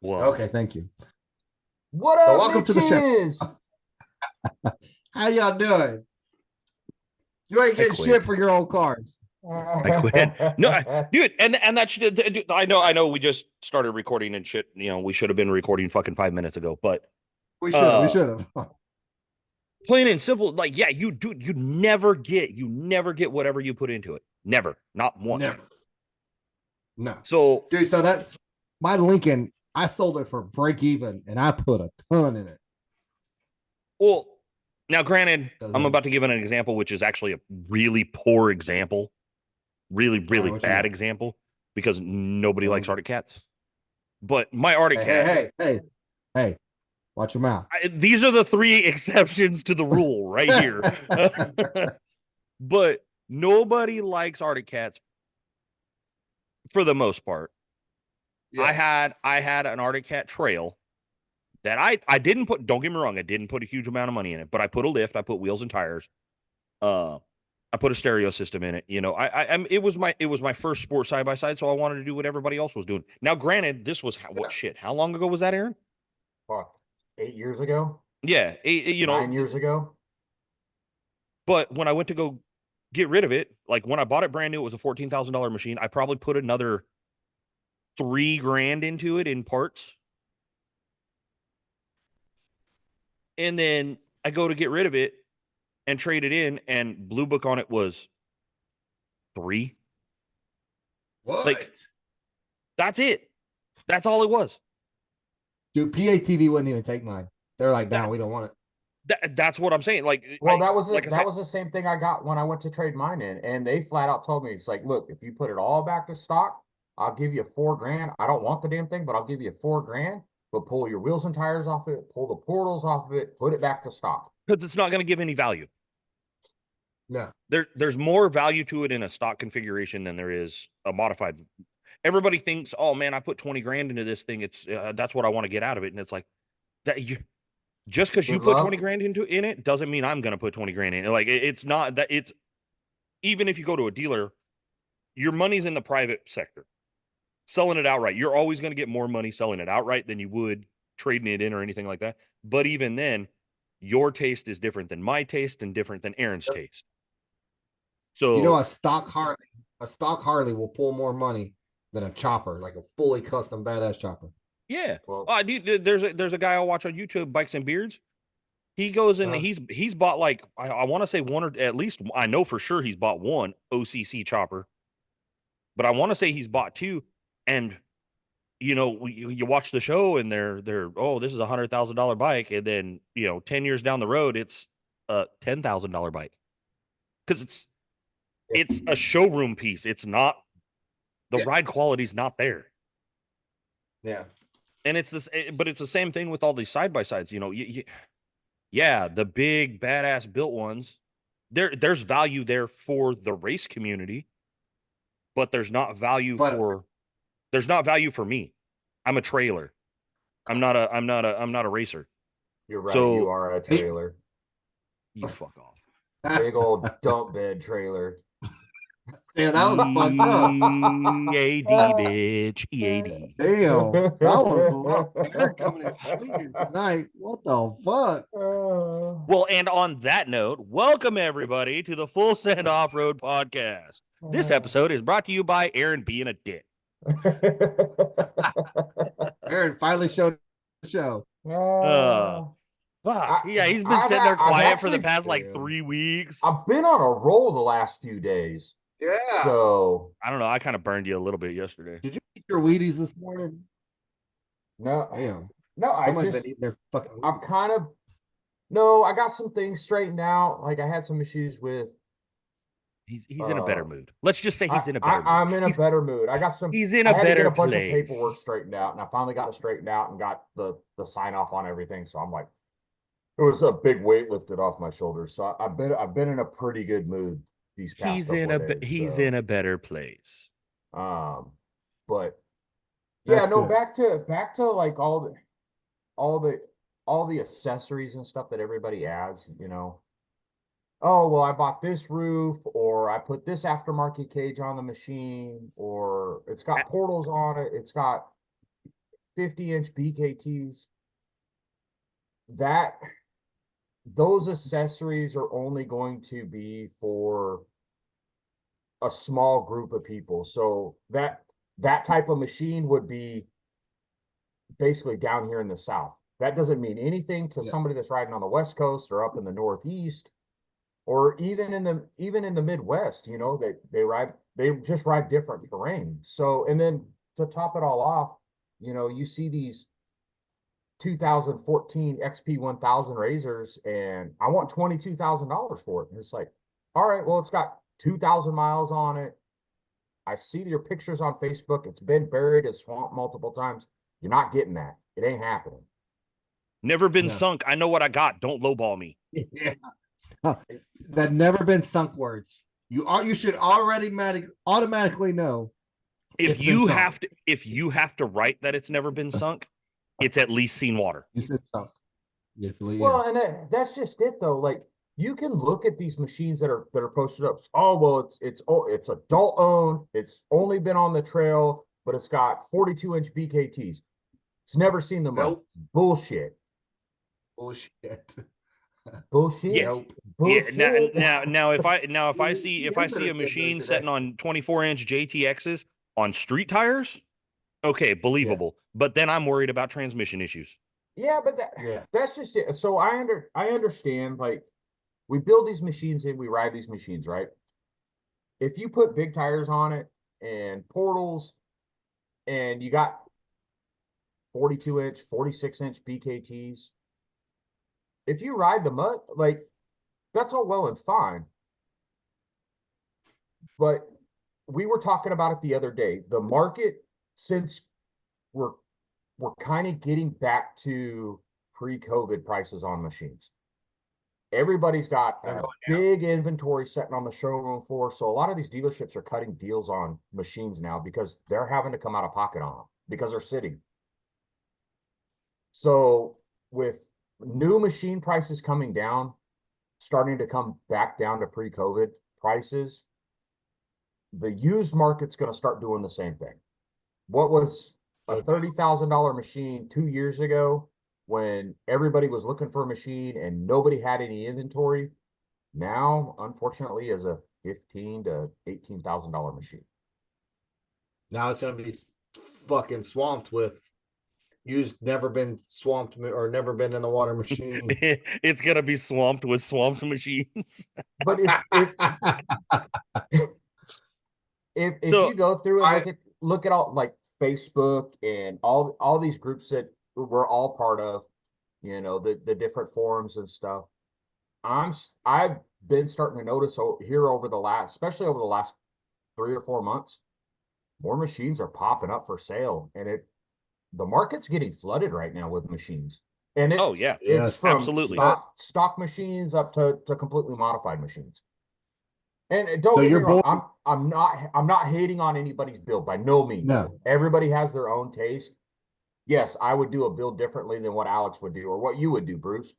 Whoa. Okay, thank you. What So up, welcome to the show. bitches? How y'all doing? You ain't I getting shit quit. for your old cars. I quit. No, dude, and that shit, dude, I know we just started recording and shit. You know, we should have been recording fucking 5 minutes ago, but We uh should have. plain and simple, like, yeah, you never get whatever you put into it. Never. Not one. Never. No. So Dude, so that my Lincoln, I sold it for break even and I put a ton in it. well, now granted, I'm Doesn't about to give an example, which is actually a really poor example, really, All really right, what you bad got? example, because nobody likes Okay. Arctic cats. But my Arctic Hey, cat, hey, watch your mouth. these are the three exceptions to the rule right here. But nobody likes Arctic cats for the most part. Yes. I had an Arctic cat trail that I didn't put. Don't get me wrong, I didn't put a huge amount of money in it, but I put a lift, I put wheels and tires. Uh, I put a stereo system in it. You know, it was my first sport side by side, so I wanted to do what everybody else was doing. Now, granted, this was what shit? How long ago was that, Aaron? Fuck, 8 years ago, Yeah, you know, 9 years ago. but when I went to go get rid of it, like when I bought it brand new, it was a $14,000 machine. I probably put another 3 grand into it in parts. And then I go to get rid of it and trade it in, and Blue Book on it was 3. What? Like, that's it. That's all it was. Dude, PATV wouldn't even take mine. They're like, That, down, we don't want it. that's what I'm saying. Like, Well, that was like it. I That said, was the same thing I got when I went to trade mine in, and they flat out told me, it's like, look, if you put it all back to stock, I'll give you 4 grand. I don't want the damn thing, but I'll give you 4 grand. But pull your wheels and tires off it, pull the portals off of it, put it back to stock. because it's not going to give any value. No. There's more value to it in a stock configuration than there is a modified. Everybody thinks, oh man, I put 20 grand into this thing. It's that's what I want to get out of it, and it's like that. You just because you Good put 20 luck. grand in it doesn't mean I'm going to put 20 grand in it. Like it's not that. It's even if you go to a dealer, your money's in the private sector. Selling it outright, you're always going to get more money selling it outright than you would trading it in or anything like that. But even then, your taste is different than my taste and different than Aaron's taste. You know, So a stock Harley will pull more money than a chopper, like a fully custom badass chopper. yeah, Well, there's a guy I watch on YouTube, Bikes and Beards. He goes and he's bought like I want to say one or at least I know for sure he's bought one OCC chopper, but I want to say he's bought 2. And you know, you watch the show and they're oh, this is $100,000 bike, and then 10 years down the road it's a $10,000 bike because it's a showroom piece. It's not the ride quality's not there. Yeah. And but it's the same thing with all these side by sides. Yeah, the big badass built ones. There's value there for the race community, but there's not value for me. I'm a trailer. I'm not a racer. you're right. You So are a trailer. you fuck off. Big old dump bed trailer. Damn, that was fucked up. EAD, bitch. EAD. Damn, that was a lot. They're coming in swinging tonight. What the fuck? Well, and on that note, welcome everybody to the Full Send Off Road Podcast. This episode is brought to you by Aaron being a dick. Aaron finally showed the show. Fuck. Yeah, he's been sitting there quiet for the past like 3 weeks. I've been on a roll the last few days. Yeah. So I don't know. I kind of burned you a little bit yesterday. Did you eat your Wheaties this morning? no, Damn. no, Somebody's been eating their fucking Wheaties. I've kind of no, I got some things straightened out. Like I had some issues with. He's in a better mood. Let's just say he's in a better mood. I'm in a better mood. I got some. He's in I a had to get better a bunch of place. paperwork straightened out, and I finally got it straightened out and got the sign off on everything. So I'm like, it was a big weight lifted off my shoulders. So I've been in a pretty good mood these past He's couple of days. He's in a better place. But yeah, That's no, good. back to like all the accessories and stuff that everybody adds, you know. Oh, well, I bought this roof, or I put this aftermarket cage on the machine, or it's got portals on it. It's got 50-inch BKTs, those accessories are only going to be for a small group of people. So that type of machine would be basically down here in the South. That doesn't mean anything to Yes. somebody that's riding on the West Coast or up in the Northeast, or even in the Midwest. You know, they just ride different terrain. So, and then to top it all off, you know, you see these 2014 XP 1000 razors, and I want $22,000 for it. And it's like, all right, well, it's got 2,000 miles on it. I see your pictures on Facebook. It's been buried in swamp multiple times. You're not getting that. It ain't happening. Never been No. sunk. I know what I got. Don't lowball me. Yeah. Huh. That never been sunk words. You should already automatically know. If It's been you sunk. have to write that it's never been sunk, it's at least seen water. You said sunk. Yes, Well, yes. and that's just it though. Like, you can look at these machines that are posted up. Oh, well, it's adult owned. It's only been on the trail, but it's got 42-inch BKTs. It's never seen the mud. Nope. Bullshit. Bullshit. Bullshit. Yeah. Nope. Yeah, Bullshit. now if I see You're a gonna machine get sitting on 24-inch JTXs on street tires, okay, believable. But then I'm worried about transmission issues. Yeah, but Yeah. that's just it. So I understand, like, we build these machines and we ride these machines, right? If you put big tires on it and portals, and you got 42-inch, 46-inch BKTs, if you ride the mud, like, that's all well and fine. But we were talking about it the other day. The market, since we're kind of getting back to pre-COVID prices on machines. Everybody's got They're a going big inventory sitting on the showroom floor. So a lot of these dealerships are cutting deals on machines now because they're having to come out of pocket on them because they're sitting. So with new machine prices coming down, starting to come back down to pre-COVID prices, the used market's going to start doing the same thing. What was a $30,000 machine 2 years ago, when everybody was looking for a machine and nobody had any inventory, now, unfortunately, is a $15,000 to $18,000 machine. Now it's gonna be fucking swamped with used, never been swamped or never been in the water machine. It's gonna be swamped with swamped machines. But if So, you go through and I- look at all, like, Facebook and all these groups that we're all part of, you know, the different forums and stuff, I've been starting to notice here over the last, especially over the last 3 or 4 months, more machines are popping up for sale, and the market's getting flooded right now with machines. And oh yeah, it's Yes, from absolutely. stock machines up to completely modified machines. And don't So get me your wrong, boy- I'm not hating on anybody's build by no means. No. Everybody has their own taste. Yes, I would do a build differently than what Alex would do or what you would do, Bruce.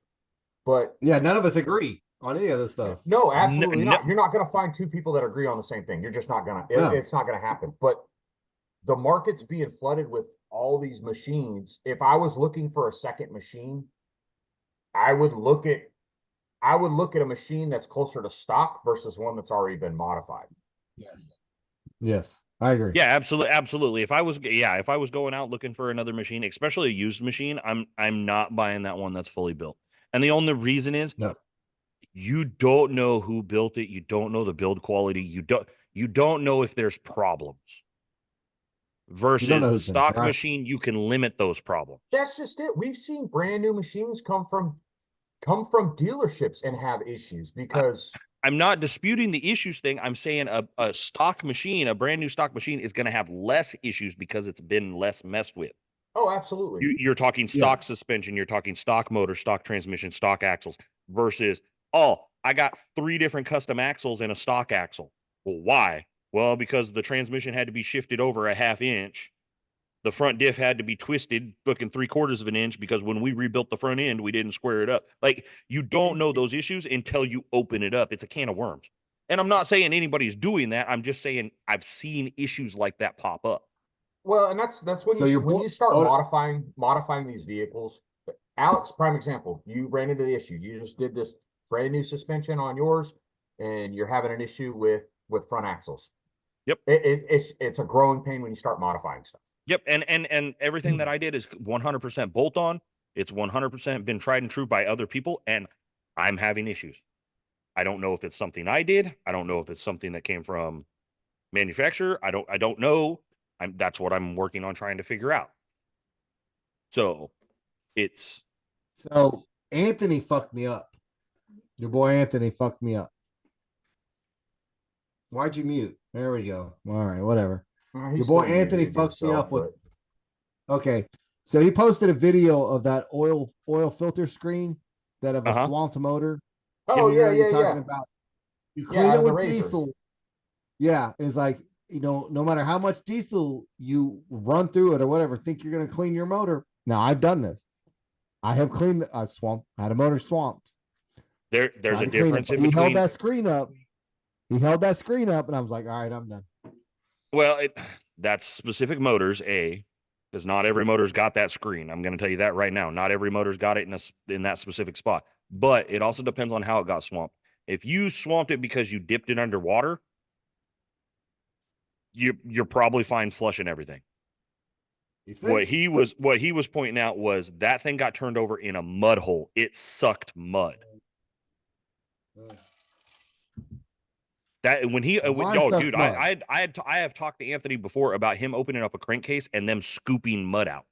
But Yeah, none of us agree on any of this stuff. no, absolutely no- not. You're not going to find two people that agree on the same thing. You're just not going to. No. It's not going to happen. But the market's being flooded with all these machines. If I was looking for a second machine, I would look at a machine that's closer to stock versus one that's already been modified. Yes. Yes, I agree. Yeah, absolutely. If I was going out looking for another machine, especially a used machine, I'm not buying that one that's fully built. And the only reason is No. you don't know who built it, you don't know the build quality, you don't know if there's problems. Versus know a who's been stock crashed. machine, you can limit those problems. That's just it. We've seen brand new machines come from dealerships and have issues because I'm not disputing the issues thing. I'm saying a stock machine, a brand new stock machine, is going to have less issues because it's been less messed with. oh, absolutely. You're talking stock suspension, you're talking stock motor, stock transmission, stock axles, versus, oh, I got 3 different custom axles and a stock axle. Well, why? Well, because the transmission had to be shifted over a 1/2 inch. The front diff had to be twisted fucking 3/4 of an inch because when we rebuilt the front end, we didn't square it up. Like, you don't know those issues until you open it up. It's a can of worms. And I'm not saying anybody's doing that. I'm just saying I've seen issues like that pop up. Well, and that's when So you your when boy, you start oh, modifying these vehicles. Alex, prime example. You ran into the issue. You just did this brand new suspension on yours, and you're having an issue with front axles. Yep. It's a growing pain when you start modifying stuff. Yep. And everything that I did is 100% bolt on. It's 100% been tried and true by other people, and I'm having issues. I don't know if it's something I did. I don't know if it's something that came from manufacturer. I don't know. That's what I'm working on trying to figure out. So it's so Anthony fucked me up. Your boy Anthony fucked me up. Why'd you mute? There we go. All right, whatever. He's Your boy still Anthony muted fucked me himself, up with. but Okay, so he posted a video of that oil filter screen that of a Uh-huh. swamped motor. oh You know, yeah, you're yeah, talking yeah. about. You Yeah, clean out it of the with razor. diesel. Yeah, it's like, no matter how much diesel you run through it or whatever, think you're gonna clean your motor. Now I've done this. I have cleaned a swamp. I had a motor swamped. there's Tried a to clean it, difference but in he held between. that screen up. He held that screen up, and I was like, all right, I'm done. Well, that's specific motors, because not every motor's got that screen. I'm going to tell you that right now. Not every motor's got it in that specific spot. But it also depends on how it got swamped. If you swamped it because you dipped it underwater, you're probably fine flushing everything. You What think? he was pointing out was that thing got turned over in a mud hole. It sucked mud. That when he Mine yo, sucks dude, mud. I have talked to Anthony before about him opening up a crankcase and them scooping mud out.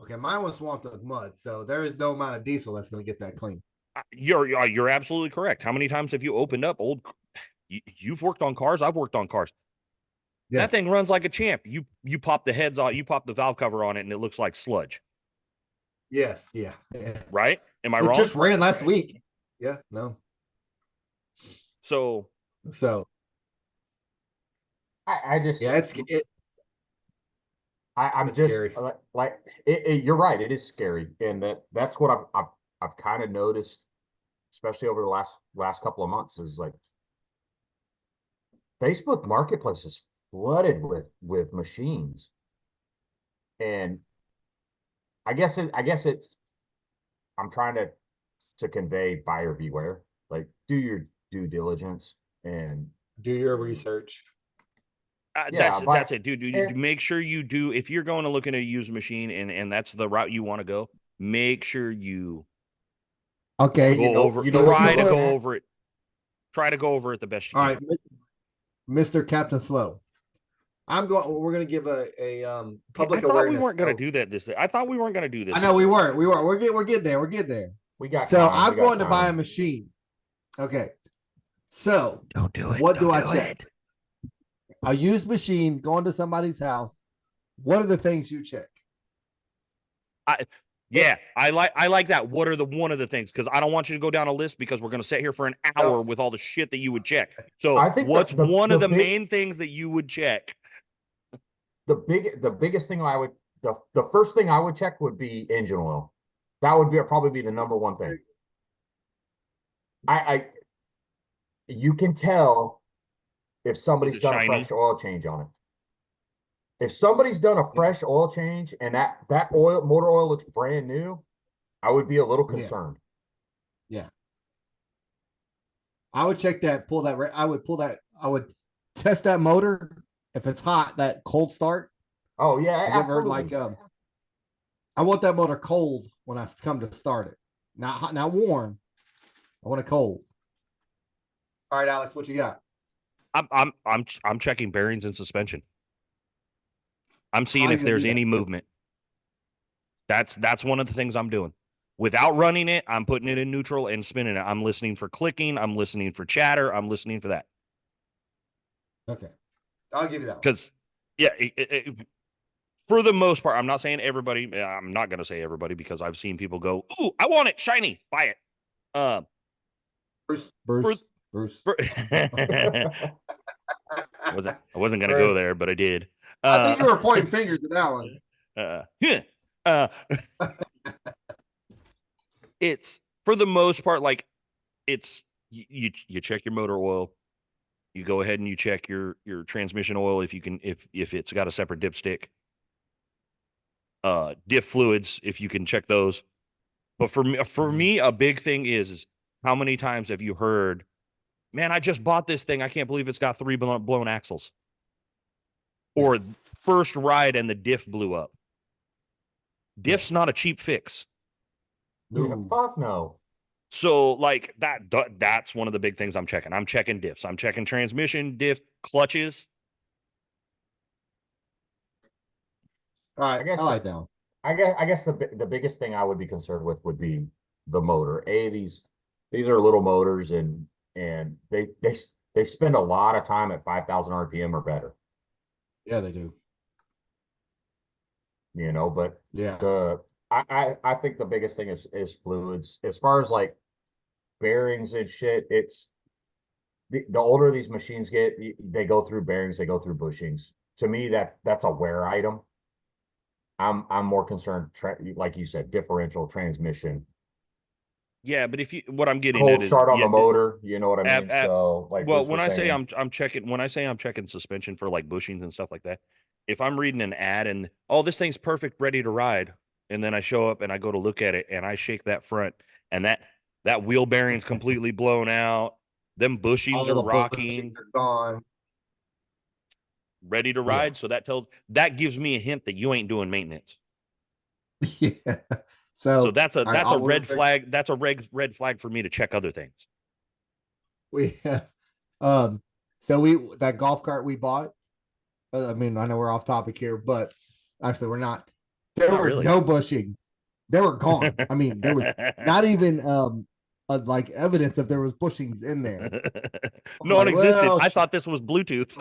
Okay, mine was swamped with mud, so there is no amount of diesel that's going to get that clean. You're absolutely correct. How many times have you opened up old? You've worked on cars. I've worked on cars. That Yes. thing runs like a champ. You pop the heads on, you pop the valve cover on it, and it looks like sludge. Yes. Yeah. Yeah. Right? Am I It wrong? just ran last week. Yeah. No. So So I just yeah, I'm it's just scary. like you're right. It is scary, and that's what I've kind of noticed, especially over the last couple of months, is like Facebook Marketplace is flooded with machines, and I guess it's I'm trying to convey buyer beware. Like, do your due diligence, and Do your research. yeah, that's it, dude. and Make sure you do. If you're going to look at a used machine and that's the route you want to go, make sure you Okay. you know what you're try to looking go at. over it. Try to go over it the best you All can. right, Mr. Captain Slow. We're gonna give a public I thought awareness. we weren't going to do that I thought we weren't going to do this. I know we weren't. We're getting there. We're getting there. We got So time. I'm going to buy a machine. Okay. So Don't do it. What do I do check? it. A used machine going to somebody's house. What are the things you check? Yeah, I like that. What are one of the things? Because I don't want you to go down a list because we're going to sit here for an hour with all the shit that you would check. So I think what's one of the big, main things that you would check? The biggest thing the first thing I would check would be engine oil. That would probably be the number one thing. You can tell if somebody's done shiny? a fresh oil change on it. If somebody's done a fresh oil change and that motor oil looks brand new, I would be a little concerned. Yeah. I would check that, I would test that motor. If it's hot, that cold start. Oh yeah, Have you ever heard absolutely. I want that motor cold when I come to start it. Not hot, not warm. I want it cold. All right, Alex, what you got? I'm checking bearings and suspension. I'm seeing if there's any movement. That's one of the things I'm doing. Without running it, I'm putting it in neutral and spinning it. I'm listening for clicking. I'm listening for chatter. I'm listening for that. Okay. I'll give you that. Because, yeah, for the most part, I'm not saying everybody. I'm not going to say everybody because I've seen people go, "Ooh, I want it shiny, buy it." Bruce. I wasn't going to go there, but I did. I think you were pointing fingers at that one. It's for the most part, like it's you check your motor oil. You go ahead and you check your transmission oil if you can, if it's got a separate dipstick. Diff fluids, if you can check those. But for me, a big thing is how many times have you heard, man, I just bought this thing. I can't believe it's got 3 blown axles. Or first ride and the diff blew up. Diff's not a cheap fix. No. Fuck no. So like that's one of the big things I'm checking. I'm checking diffs. I'm checking transmission, diff, clutches. All right, I guess I like that one. I guess the biggest thing I would be concerned with would be the motor. These are little motors and they spend a lot of time at 5,000 RPM or better. Yeah, they do. You know, but yeah, I think the biggest thing is fluids. As far as like bearings and shit, it's the older these machines get, they go through bearings, they go through bushings. To me, that's a wear item. I'm more concerned, like you said, differential, transmission. Yeah, but what I'm getting Cold at is start on the motor, you know what I mean? So like well, Bruce when was I say saying, I'm checking, when I say I'm checking suspension for like bushings and stuff like that, if I'm reading an ad and this thing's perfect, ready to ride, and then I show up and I go to look at it and I shake that front and that wheel bearing's completely blown out, them bushings all are the rocking, bushings are gone. ready to ride. So that gives me a hint that you ain't doing maintenance. Yeah. So that's a red will- flag. That's a red flag for me to check other things. We so that golf cart we bought. I mean, I know we're off topic here, but actually we're not. There Not were really. no bushings. They were gone. I mean, there was not even like evidence that there was bushings in there. Non-existent. Well, I thought this was Bluetooth.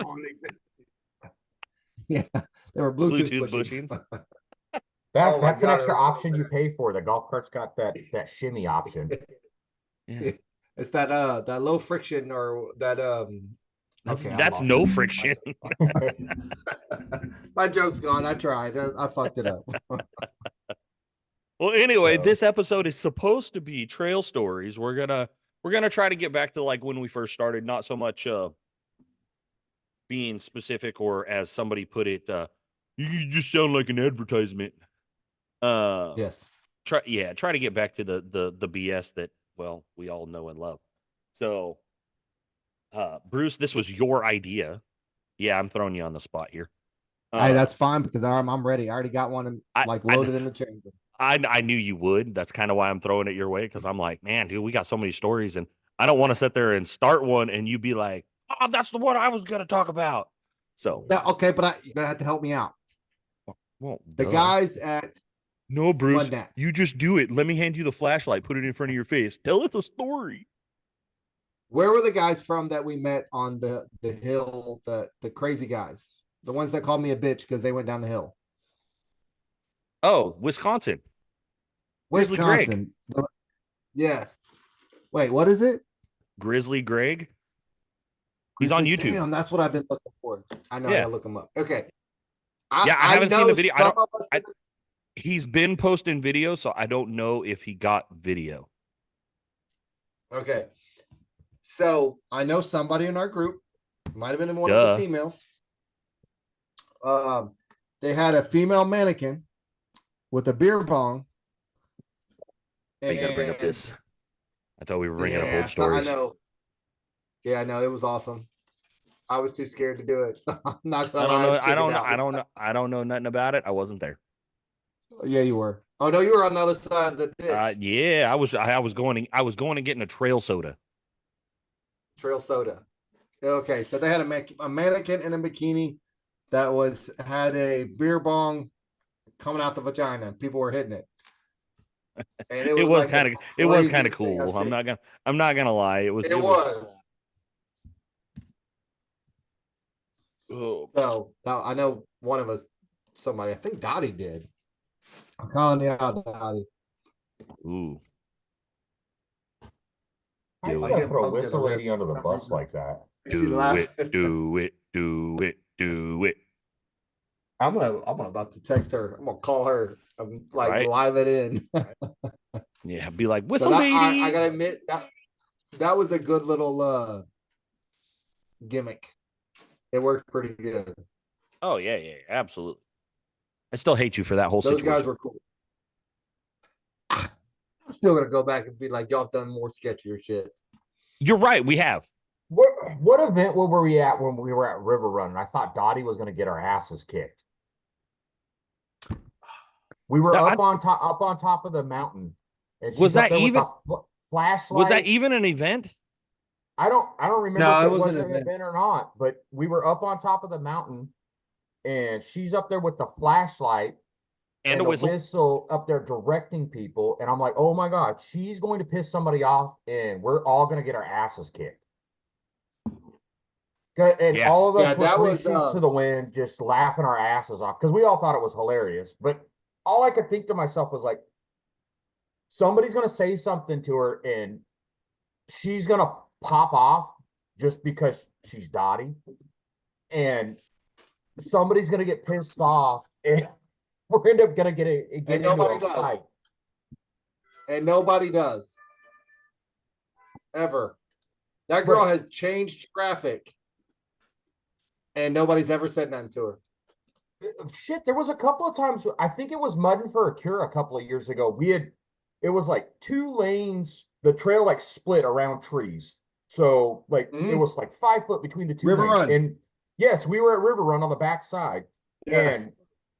Yeah, there were Bluetooth, bushings. That's an extra option you pay for. The golf cart's got that shimmy option. Yeah. It's that low friction or that that's no friction. My joke's gone. I tried. I fucked it up. Well, anyway, this episode is supposed to be trail stories. We're gonna try to get back to like when we first started, not so much being specific or as somebody put it, you just sound like an advertisement. Yes. Try to get back to the BS that, well, we all know and love. So Bruce, this was your idea. Yeah, I'm throwing you on the spot here. Hey, that's fine because I'm ready. I already got one loaded in the chamber. I knew you would. That's kind of why I'm throwing it your way, because I'm like, man, dude, we got so many stories, and I don't want to sit there and start one and you be like, oh, that's the one I was gonna talk about. So okay, but you're gonna have to help me out. Well, the guys at no, Bruce, you just do it. Let me hand you the flashlight. Put it in front of your face. Tell us a story. Where were the guys from that we met on the hill? The crazy guys, the ones that called me a bitch because they went down the hill. Oh, Wisconsin. Grizzly Greg. Yes. Wait, what is it? Grizzly Greg. He's on YouTube. Damn, that's what I've been looking for. I know. I gotta look him up. Okay. I haven't seen the video. He's been posting videos, so I don't know if he got video. Okay. So I know somebody in our group, might have been one of the females. They had a female mannequin with a beer bong. You gotta bring up this. I thought we were bringing up old stories. I know. Yeah, I know. It was awesome. I was too scared to do it. I'm not gonna lie. I don't know nothing about it. I wasn't there. Yeah, you were. Oh no, you were on the other side of the ditch. Yeah, I was going and getting a trail soda. Trail soda. Okay, so they had a mannequin in a bikini that had a beer bong coming out the vagina. People were hitting it. And it was kind of cool. I'm not gonna lie. It was. Oh. So now I know one of us, somebody, I think Dottie did. I'm calling you out, Dottie. Ooh. I can't throw a whistle lady under the bus like that. Do it. I'm about to text her. I'm gonna call her. I'm like live it in. Yeah, be like whistle lady. I gotta admit that was a good little gimmick. It worked pretty good. Oh yeah, absolutely. I still hate you for that whole Those situation. guys were cool. I'm still gonna go back and be like, y'all done more sketchier shit. You're right. We have. What event were we at when we were at River Run? And I thought Dottie was going to get our asses kicked. We were Now, up on top of the mountain, and Was she's up that there with even- the flashlight. Was that even an event? I don't remember No, if it it was wasn't an an event. event or not, but we were up on top of the mountain, and she's up there with the flashlight And a whistle. whistle up there directing people, and I'm like, oh my god, she's going to piss somebody off, and we're all going to get our asses kicked. And Yeah. all of us Yeah, were that three was, sheets to the wind, just laughing our asses off because we all thought it was hilarious. But all I could think to myself was like, somebody's going to say something to her, and she's going to pop off just because she's Dottie, and somebody's going to get pissed off, and we're end up going to get into nobody a does. fight. And nobody does. Ever. That girl has changed traffic. And nobody's ever said nothing to her. Shit, there was a couple of times, I think it was Muddin for a Cure a couple of years ago. It was like 2 lanes, the trail like split around trees. So like it was like 5 foot between the 2 River lanes. Run. And yes, we were at River Run on the back side. Yes. And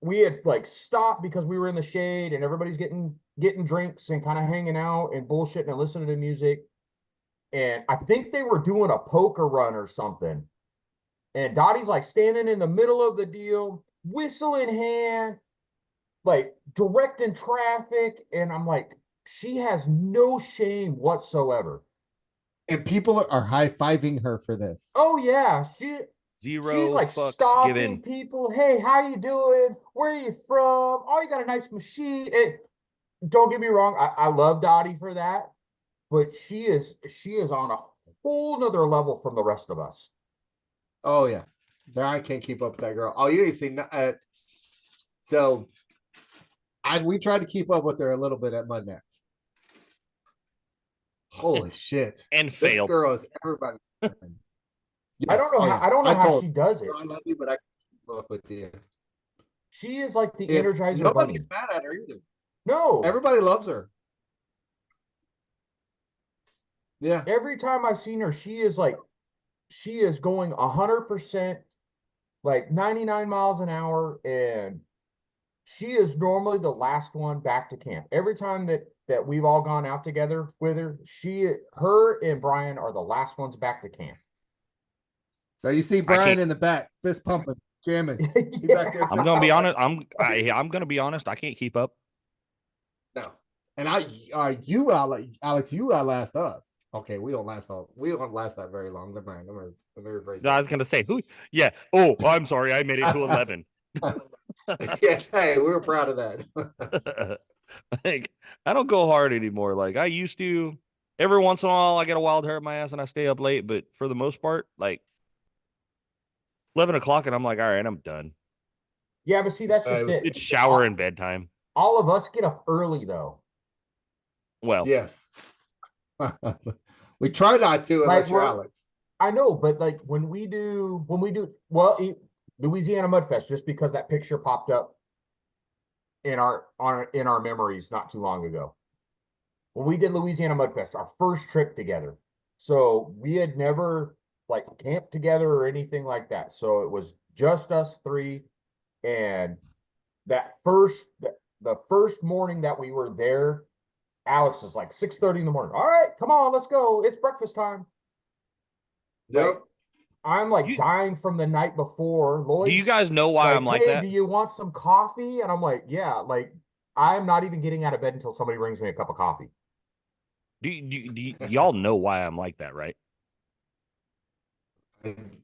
we had like stopped because we were in the shade and everybody's getting drinks and kind of hanging out and bullshitting and listening to music. And I think they were doing a poker run or something. And Dottie's like standing in the middle of the deal, whistle in hand, like directing traffic. And I'm like, she has no shame whatsoever. And people are high-fiving her for this. Oh yeah, she's Zero like fucks stopping given. people. Hey, how you doing? Where are you from? Oh, you got a nice machine. And don't get me wrong, I love Dottie for that, but she is on a whole nother level from the rest of us. Oh yeah, there I can't keep up with that girl. Oh, you ain't seen. So, we tried to keep up with her a little bit at Mud Nats. Holy shit! And This failed. girl is everybody's friend. I don't know Yes, how yeah. I don't know how told she does it. her, I love you, but I can't keep up with you. She is like the If Energizer Bunny. nobody's mad at her either. No, Everybody loves her. Yeah. every time I've seen her, she is going 100%, like 99 miles an hour, and she is normally the last one back to camp. Every time that we've all gone out together with her, her and Brian are the last ones back to camp. So you see Brian can't- in the back, fist pumping, jamming. He Yeah. back there I'm gonna be honest. I'm gonna be honest. I can't keep up. No. And you Alex, you outlast us. Okay, we don't last that very long. Never mind. Let me rephrase I was gonna say who? Yeah. Oh, I'm sorry. I made it to 11. Yeah, hey, we were proud of that. Like, I don't go hard anymore. Like I used to. Every once in a while, I get a wild hair in my ass and I stay up late. But for the most part, like 11 o'clock, and I'm like, all right, I'm done. Yeah, but see, that's just it. It's shower and bedtime. All of us get up early though. Well, Yes. We try not to unless you're we're- Alex. I know, but like when we do Louisiana Mudfest, just because that picture popped up in our memories not too long ago. When we did Louisiana Mudfest, our first trip together. So we had never like camped together or anything like that. So it was just us three. And the first morning that we were there, Alex is like 6:30 in the morning. All right, come on, let's go. It's breakfast time. Yep. I'm like dying from the night before. Lloyd, do you guys know why I'm like hey, that? do you want some coffee? And I'm like, yeah, like I'm not even getting out of bed until somebody brings me a cup of coffee. Do y'all know why I'm like that, right?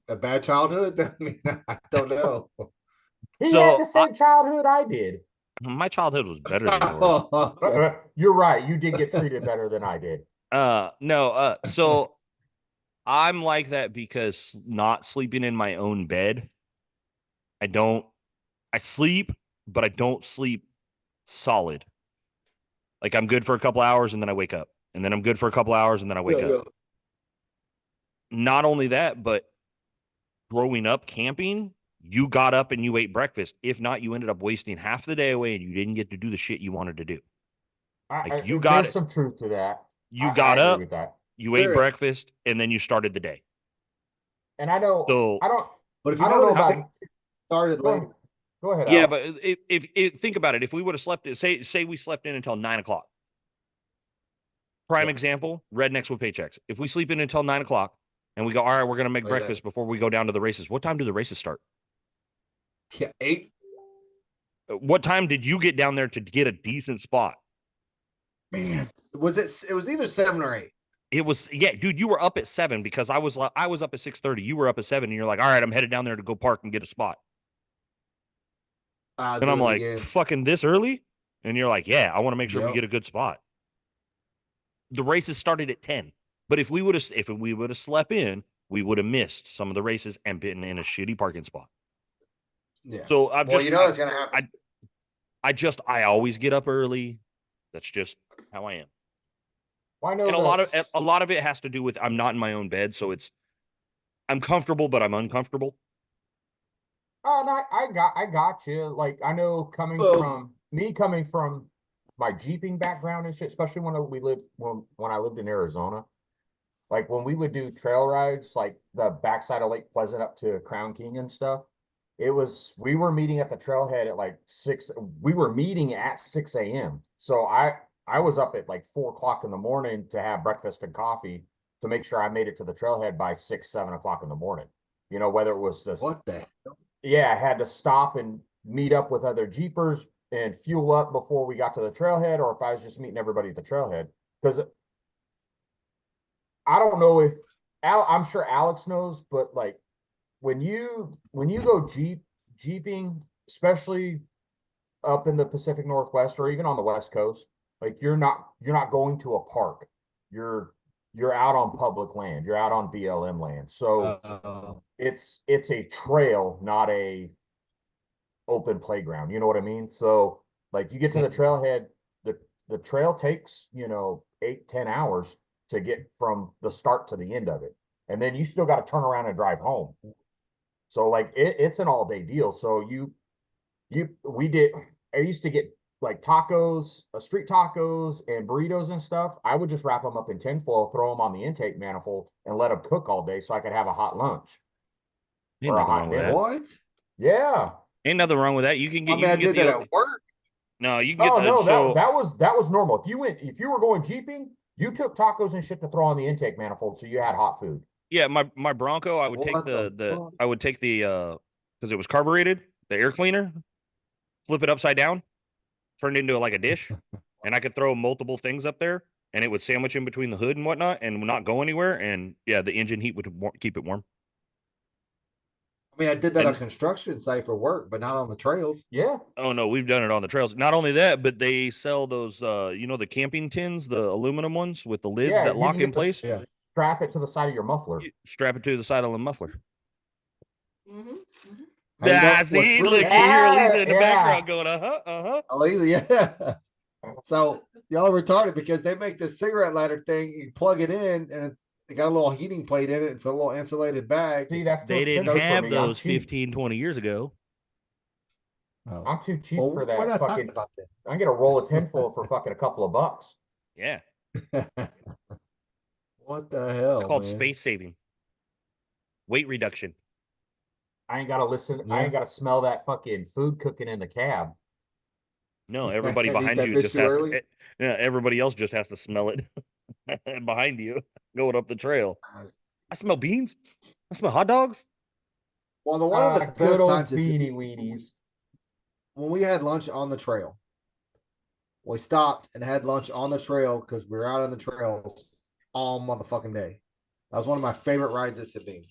A bad childhood? I mean, I don't know. He So, had the same childhood I did. My childhood was better than yours. Okay. You're right. You did get treated better than I did. No. So I'm like that because not sleeping in my own bed. I sleep, but I don't sleep solid. Like I'm good for a couple hours and then I wake up. And then I'm good for a couple hours and then I wake up. Not only that, but growing up camping, you got up and you ate breakfast. If not, you ended up wasting half the day away and you didn't get to do the shit you wanted to do. Like you got There's it. some truth to that. You I got agree up, with that. you ate There is. breakfast, and then you started the day. And I know So I don't But if you I don't know notice, about things started go late. ahead, go ahead, yeah, Alex. but if think about it, if we would have slept, say we slept in until 9 o'clock. Prime Yeah. example: rednecks with paychecks. If we sleep in until 9 o'clock and we go, all right, we're gonna make Like that. breakfast before we go down to the races. What time do the races start? Yeah, 8. What time did you get down there to get a decent spot? Man, was it? It was either 7 or 8. It was, yeah, dude. You were up at 7 because I was up at 6:30. You were up at 7, and you're like, all right, I'm headed down there to go park and get a spot. I'll And do I'm it like, again. fucking this early? And you're like, yeah, I want to make sure we Yep. get a good spot. The races started at 10. But if we would have slept in, we would have missed some of the races and been in a shitty parking spot. Yeah. So I've Well, just you know it's gonna happen. I always get up early. That's just how I am. Well, I know And that a lot of it has to do with I'm not in my own bed, so I'm comfortable, but I'm uncomfortable. oh, no, I got you. Like I know coming Oh. from my jeeping background and shit, especially when I lived in Arizona. Like when we would do trail rides, like the backside of Lake Pleasant up to Crown King and stuff, we were meeting at the trailhead at like 6. We were meeting at 6 a.m. So I was up at like 4 o'clock in the morning to have breakfast and coffee to make sure I made it to the trailhead by 6, 7 o'clock in the morning. You know, whether it was just What the? yeah, I had to stop and meet up with other Jeepers and fuel up before we got to the trailhead, or if I was just meeting everybody at the trailhead. Because I don't know if I'm sure Alex knows, but like when you go jeeping, especially up in the Pacific Northwest or even on the West Coast, like you're not going to a park. You're out on public land. You're out on BLM land. So it's a trail, not a open playground. You know what I mean? So like you get to the trailhead, the trail takes, 8-10 hours to get from the start to the end of it. And then you still got to turn around and drive home. So like it's an all day deal. So I used to get like tacos, street tacos and burritos and stuff. I would just wrap them up in tinfoil, throw them on the intake manifold and let them cook all day so I could have a hot lunch. Ain't Or a nothing hot wrong with dinner. that. What? Yeah. Ain't nothing wrong with that. You can I get mean, you I can get did the that at work. no, you can get Oh no, so that was normal. If you were going jeeping, you took tacos and shit to throw on the intake manifold so you had hot food. yeah, my Bronco, I would take What the the fuck? I would take the because it was carbureted, the air cleaner, flip it upside down, turn it into like a dish, and I could throw multiple things up there, and it would sandwich in between the hood and whatnot, and not go anywhere. And yeah, the engine heat would keep it warm. I mean, I did that on And construction site for work, but not on the trails. Yeah. oh no, we've done it on the trails. Not only that, but they sell those the camping tins, the aluminum ones with the lids Yeah, that you lock can in get the place. Yeah. strap it to the side of your muffler. You strap it to the side of the muffler. How you know Ah, what's see, really- look, you hear Lisa in the Yeah. background going, uh-huh. Alisa, yeah. So y'all are retarded because they make this cigarette lighter thing. You plug it in, and it got a little heating plate in it. It's a little insulated bag. See, that's too They didn't expensive for have me. I'm those cheap. 15, 20 years ago. Oh. I'm too cheap Well, for we're that not fucking. talking about I get a roll of tinfoil for fucking a couple of bucks. Yeah. that. What the It's hell, called man? space saving. Weight reduction. I ain't gotta listen. I Yeah. ain't gotta smell that fucking food cooking in the cab. No, everybody Eat behind that you bitch just too has early? to, yeah, everybody else just has to smell it behind you going up the trail. I smell beans. I smell hot dogs. Well, one of the Good best old times is beanie weenies. when we had lunch on the trail. We stopped and had lunch on the trail because we were out on the trails all motherfucking day. That was one of my favorite rides at Sabine.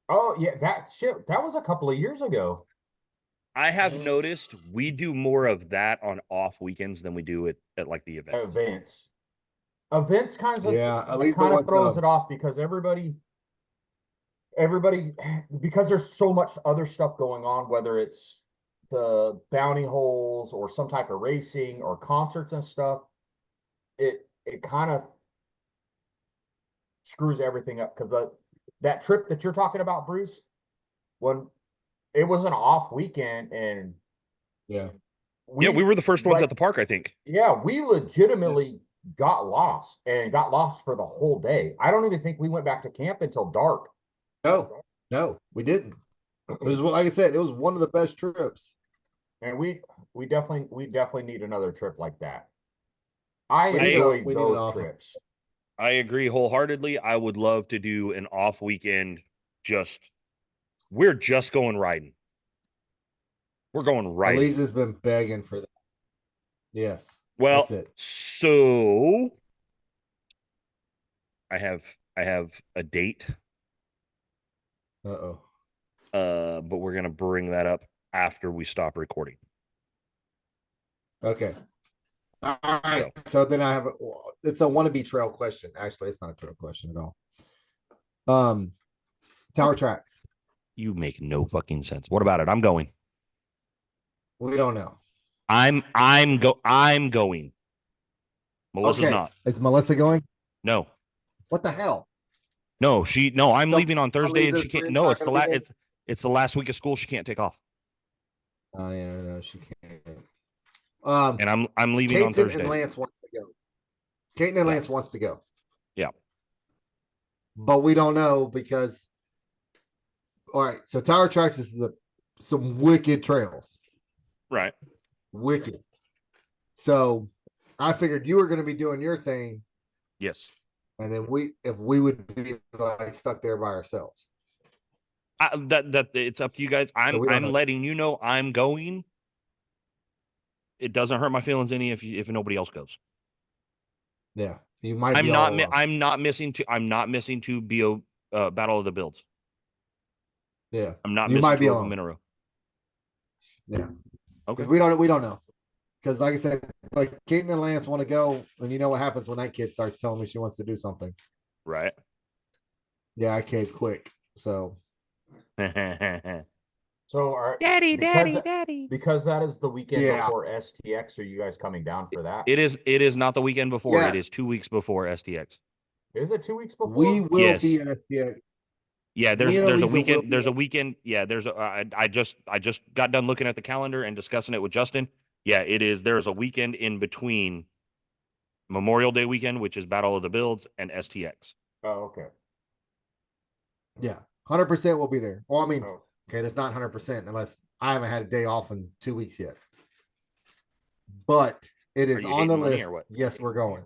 Oh yeah, that shit. That was a couple of years ago. I have Mhm. noticed we do more of that on off weekends than we do it at like the event. Events kind of Yeah, at least kind it of throws was, it off because everybody because there's so much other stuff going on, whether it's the bounty holes or some type of racing or concerts and stuff. It kind of screws everything up because that trip that you're talking about, Bruce, when it was an off weekend and Yeah. Yeah, we were the first ones at the park, I think. Yeah, we legitimately got lost for the whole day. I don't even think we went back to camp until dark. No, we didn't. It was, like I said, it was one of the best trips. And we definitely need another trip like that. I We need enjoy an those off- trips. I agree wholeheartedly. I would love to do an off weekend. We're just going riding. We're going riding. Eliza's been begging for that. Yes. Well, that's it. so I have a date. Uh-oh. But we're gonna bring that up after we stop recording. Okay. All right. So then I have it's a wannabe trail question. Actually, it's not a trail question at all. Tower tracks. You make no fucking sense. What about it? I'm going. We don't know. I'm going. Melissa's not. Is Melissa going? No. What the hell? No, I'm So, leaving on Thursday and Eliza's she can't. friend's No, not it's the gonna be there? it's the last week of school. She can't take off. Oh yeah, no, she can't. And I'm leaving on Caton Thursday. and Lance wants to go. Caton and Yeah. Lance wants to go. Yeah. But we don't know because all right, so Tower Tracks is some wicked trails. Right. Wicked. So I figured you were going to be doing your thing, Yes. and then if we would be like stuck there by ourselves. That it's up to you guys. I'm we don't know. letting you know I'm going. It doesn't hurt my feelings any if nobody else goes. Yeah, you might. I'm be not. all alone. I'm not missing to. I'm not missing to BO Battle of the Builds. Yeah, I'm not you missing might be to alone. Open Minero. Yeah, Okay. because we don't know. Because like I said, like Caton and Lance want to go, and you know what happens when that kid starts telling me she wants to do something. Right. Yeah, I cave quick. So So Daddy. because that is the weekend Yeah. before STX, are you guys coming down for that? It is not the weekend before. Yes. It is 2 weeks before STX. Is it 2 weeks before? we will Yes. be at STX. Yeah, Me there's and a Elisa will weekend. be There's a at- weekend. Yeah, there's a. I just got done looking at the calendar and discussing it with Justin. Yeah, it is. There's a weekend in between Memorial Day weekend, which is Battle of the Builds, and STX. Oh, okay. Yeah, 100% will be there. Well, I mean, Oh. okay, that's not 100% unless I haven't had a day off in 2 weeks yet. But it is you on the hating money list. or what? Yes, we're going.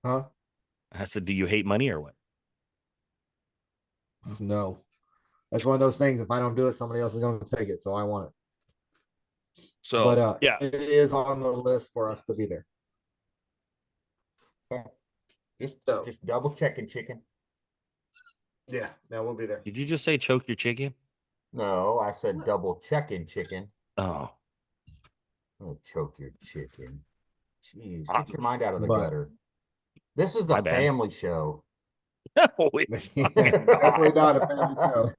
Huh? I said, do you hate money or what? No. That's one of those things. If I don't do it, somebody else is going to take it. So I want it. So But yeah, it is on the list for us to be there. Just double checking, chicken. Yeah, no, we'll be there. did you just say choke your chicken? No, I said double checking, chicken. Oh, Oh, choke your chicken. Jeez, Ah, get your mind out of the but- gutter. This is My the bad. family show. no, it's Definitely not a family show.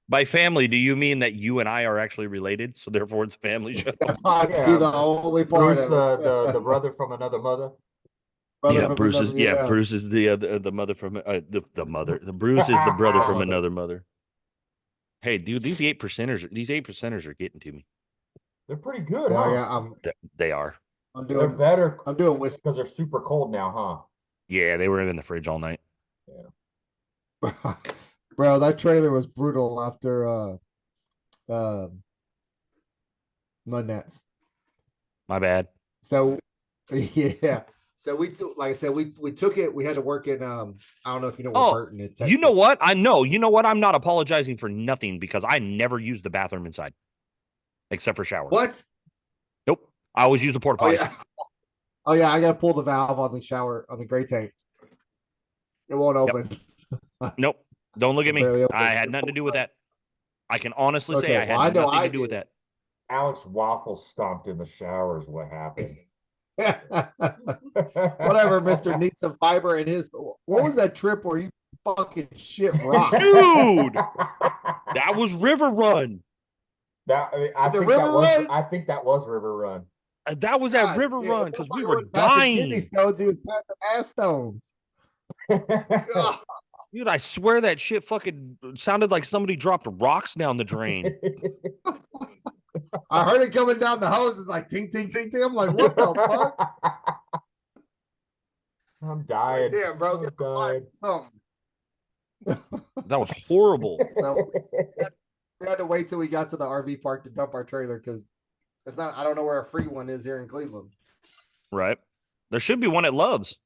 by family. Do you mean that you and I are actually related? So therefore, it's a family show. I'd Yeah. be the only part Bruce, of it. the brother from another mother. Brother Yeah, from Bruce is. another- Yeah, Bruce is the mother from the mother. The Bruce is the brother from another mother. Hey, dude, these 8%ers are getting to me. They're pretty good, Yeah, huh? yeah, They are. I'm They're doing. better I'm doing whiskey. because they're super cold now, huh? Yeah, they were in the fridge all night. Bro, that trailer was brutal after Mud Nets. My bad. So yeah. So we took, like I said, we took it. We had to work in I don't know if you know Oh, what Burton in Texas. You know what? I know. You know what? I'm not apologizing for nothing because I never use the bathroom inside, except for shower. What? Nope. I always use the porta Oh potty. yeah. Oh yeah, I gotta pull the valve on the shower on the gray tank. It won't open. Nope. Don't look at me. Barely open. I had It's nothing to do with full. that. I can honestly say Okay, I had well, I know nothing I to do with did. that. Alex Waffle stomped in the shower is what happened. Whatever, Mister needs some fiber in his. What was that trip where you fucking shit rock? Dude! That was River Run. I Is it think River that was. Run? I think that was River Run. That was at God River damn, Run that because we motherfucker were wasn't passing kidney dying. stones, he was passing ass stones. Ugh. Dude, I swear that shit fucking sounded like somebody dropped rocks down the drain. I heard it coming down the hose. It's like ting, ting, ting, ting. I'm like, what the fuck? I'm Like, dying. damn, bro, I'm get some dying. light, something. That was horrible. So we had to wait till we got to the RV park to dump our trailer because it's not. I don't know where a free one is here in Cleveland. Right. There should be one at Love's.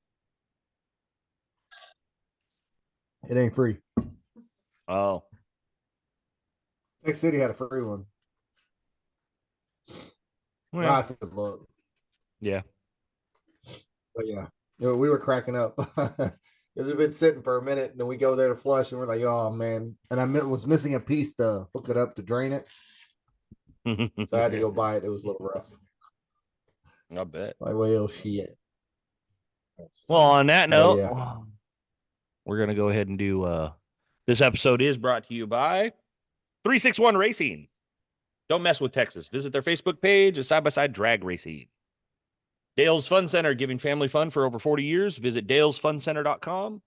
It ain't free. Oh. Texas City had a free one. Well, I have to look. yeah. But yeah, we were cracking up. Because we've been sitting for a minute, and then we go there to flush, and we're like, "Oh man!" And I was missing a piece to hook it up to drain it, so I had to go buy it. It was a little rough. I bet. Like, well, shit. Well, on that Oh, note, yeah. we're gonna go ahead and do this episode is brought to you by 361 Racing. Don't mess with Texas. Visit their Facebook page, a side-by-side drag racing. Dale's Fun Center, giving family fun for over 40 years. Visit dalesfuncenter.com.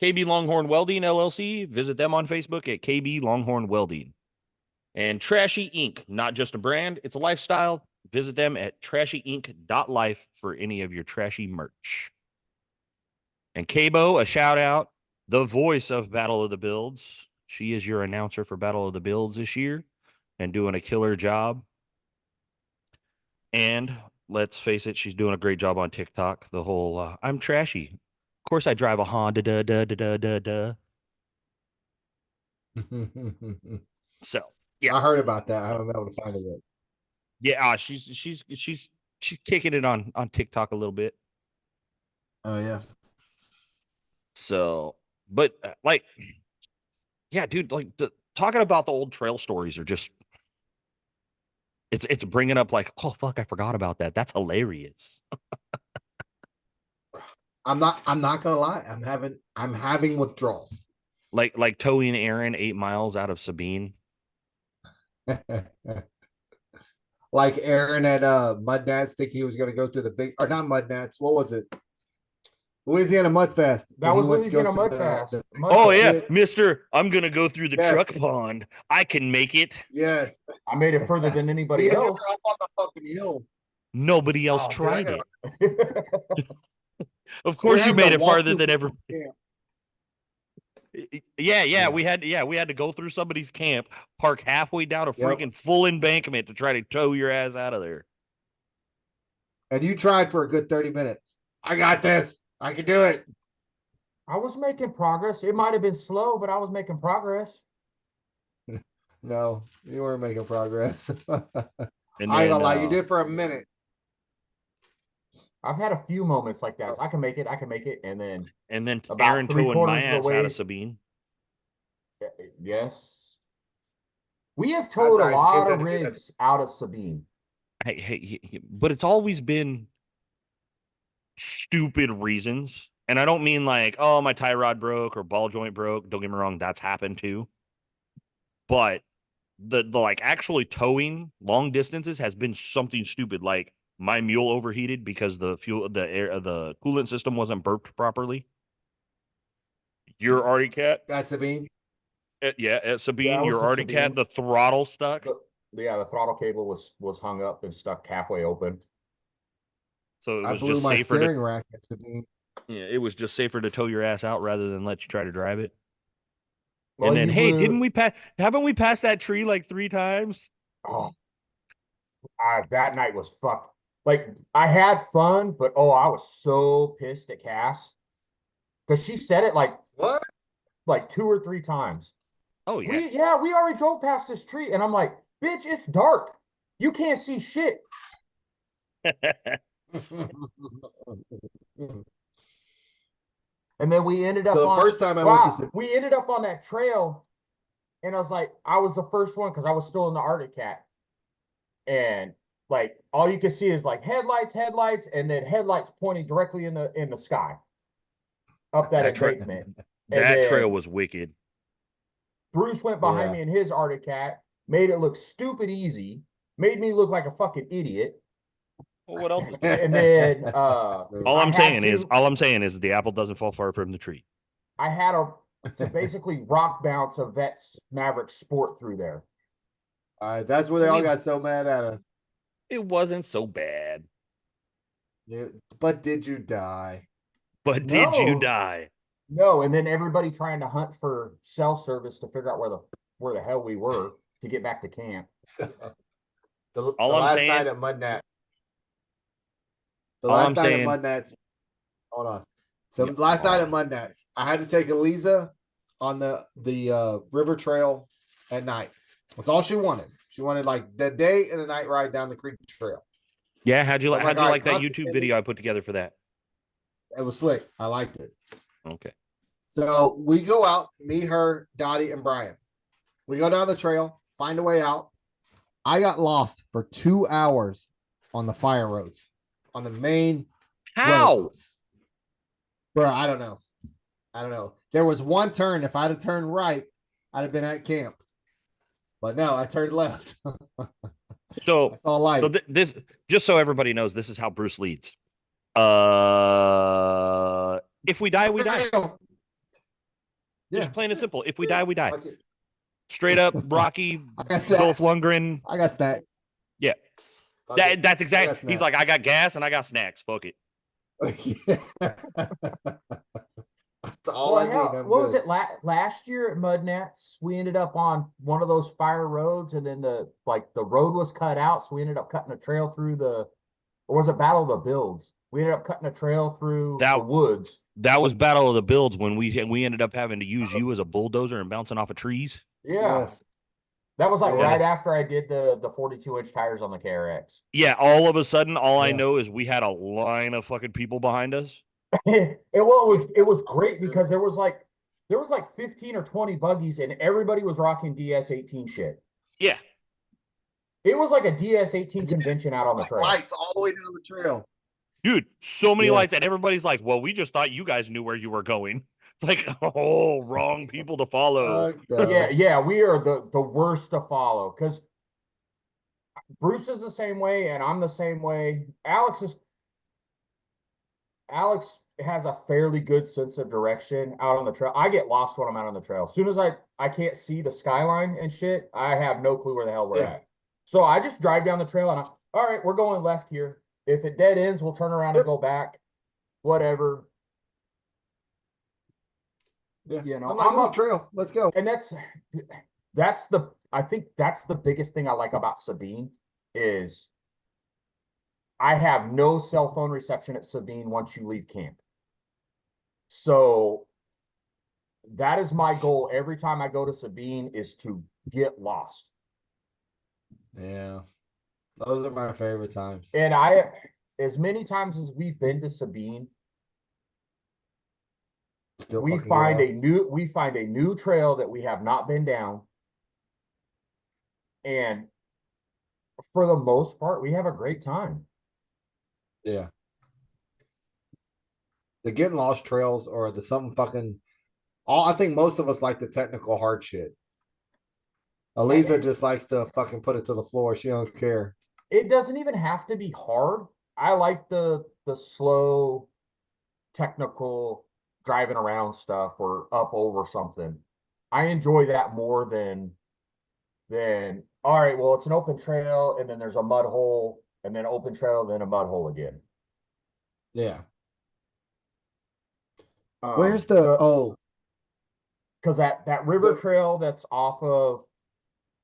KB Longhorn Welding LLC. Visit them on Facebook at KB Longhorn Welding. And Trashy Inc., not just a brand, it's a lifestyle. Visit them at trashyinc.life for any of your trashy merch. And Cabo, a shout out, the voice of Battle of the Builds. She is your announcer for Battle of the Builds this year and doing a killer job. And let's face it, she's doing a great job on TikTok. The whole I'm trashy. Of course, I drive a Honda. Da, da, da, da, da, da. So yeah, I heard about that. I haven't been able to find it yet. yeah, she's kicking it on TikTok a little bit. Oh yeah. So, but like, yeah, dude, like talking about the old trail stories are just it's bringing up like, oh fuck, I forgot about that. That's hilarious. I'm not gonna lie. I'm having withdrawals. Like towing Aaron 8 miles out of Sabine. Like Aaron at Mud Nats thinking he was gonna go through the big, or not Mud Nats, what was it? Louisiana Mud Fest. That when he was went to go Louisiana to Mud the- Fest. the- Oh yeah, shit. Mister, I'm gonna go through the Yes. truck pond. I can make it. Yes. I made it further than anybody Me and him else. were up on the fucking hill. Nobody else Oh, dude, tried I it. Of course, you having made to it walk farther through than ever. camp. Yeah, Yeah. we had to go through somebody's camp, park halfway down a Yep. freaking full embankment to try to tow your ass out of there. And you tried for a good 30 minutes. I got this. I can do it. I was making progress. It might have been slow, but I was making progress. No, you weren't making progress. And I ain't gonna then, lie, you did for a minute. I've had a few moments like that. I can make it. I can make it. And then, and then about Aaron towing my 3/4 of the ass out way- of Sabine. yes, we have towed all a right, the lot kids of had to do that. rigs out of Sabine. But it's always been stupid reasons. And I don't mean like, oh, my tie rod broke or ball joint broke. Don't get me wrong, that's happened too. But the like actually towing long distances has been something stupid. Like my mule overheated because the coolant system wasn't burped properly. Your Arctic Cat, That's Sabine. yeah, at Sabine, it was your the Arctic Cat, Sabine. the throttle stuck. The throttle cable was hung up and stuck halfway open. So it I was blew just my safer steering to rack at Sabine. yeah, it was just safer to tow your ass out rather than let you try to drive it. Well, And then, you hey, blew- haven't we passed that tree like 3 times? Oh, that night was fucked. Like I had fun, but oh, I was so pissed at Cass because she said it What? like 2 or 3 times. Oh yeah. We already drove past this tree, and I'm like, bitch, it's dark. You can't see shit. And then we ended up So the on first time I went to Sabine, we ended up on that trail, and I was like, I was the first one because I was still in the Arctic Cat, and like all you can see is like headlights, and then headlights pointing directly in the sky, up that That tra- embankment. And That then trail was wicked. Bruce went behind Yeah. me in his Arctic Cat, made it look stupid easy, made me look like a fucking idiot. Well, what else? And then All I I'm had saying is, to- all I'm saying is, the apple doesn't fall far from the tree. I had to basically rock bounce a Vets Maverick Sport through there. All right, that's where they I all mean- got so mad at us. It wasn't so bad, But did you die? but did you No. die? No, and then everybody trying to hunt for cell service to figure out where the hell we were to get back to camp. The All I'm last saying- night at Mud Nats. The All last I'm night saying- at Mud Nats. Hold on. So Yeah. last night at Mud Nats, I had to take Eliza on the river trail at night. That's all she wanted. She wanted like the day and the night ride down the creek trail. Yeah, how'd you Oh my how'd you God, like that YouTube concentrated. video I put together for that? It was slick. I liked it. Okay. So we go out, me, her, Dottie, and Brian. We go down the trail, find a way out. I got lost for 2 hours on the fire roads, on the main How? roads. Bro, I don't know. There was one turn. If I'd have turned right, I'd have been at camp. But no, I turned left. So, That's all light. so this, just so everybody knows, this is how Bruce leads. If we die, we die. Yeah. Just plain and simple. If we die, we die. Fuck it. Straight up, Rocky, I got snacks. Dolph Lundgren. I got snacks. Yeah, Fuck it. that's I exactly. got He's snacks. like, I got gas and I got snacks. Fuck it. That's all Well, I need. hell, I'm what was good. it last year at Mud Nats? We ended up on one of those fire roads, and then the road was cut out, so we ended up cutting a trail through or was it Battle of the Builds? We ended up cutting a trail through the woods. That was Battle of the Builds when we ended up having to use you as a bulldozer and bouncing off of trees. Yeah, Yes. that was like Yeah. right after I did the 42-inch tires on the KRX. Yeah, all of a sudden, all I Yeah. know is we had a line of fucking people behind us. It was great because there was like 15 or 20 buggies, and everybody was rocking DS18 shit. Yeah, It was like a DS18 convention out on the trail. Lights all the way down the trail. dude, so many Yeah. lights, and everybody's like, "Well, we just thought you guys knew where you were going." It's like, oh, wrong people to follow. Fuck no. Yeah, we are the worst to follow because Bruce is the same way, and I'm the same way. Alex has a fairly good sense of direction out on the trail. I get lost when I'm out on the trail. As soon as I can't see the skyline and shit, I have no clue where the hell we're Yeah. at. So I just drive down the trail and all right, we're going left here. If it dead ends, we'll turn around and Yep. go back. Whatever. Yeah. You know, I'm like, I'm "Ooh, up- trail. Let's go." And I think that's the biggest thing I like about Sabine is I have no cell phone reception at Sabine once you leave camp. So that is my goal every time I go to Sabine is to get lost. Yeah. Those are my favorite times. And as many times as we've been to Sabine, Still we fucking find lost. a new trail that we have not been down. And for the most part, we have a great time. Yeah. The getting lost trails or the some fucking I think most of us like the technical hard shit. Eliza just likes to fucking put it to the floor. She don't care. It doesn't even have to be hard. I like the slow, technical driving around stuff or up over something. I enjoy that more than all right, well, it's an open trail and then there's a mud hole and then open trail, then a mud hole again. Yeah. Where's the because that river The- trail that's off of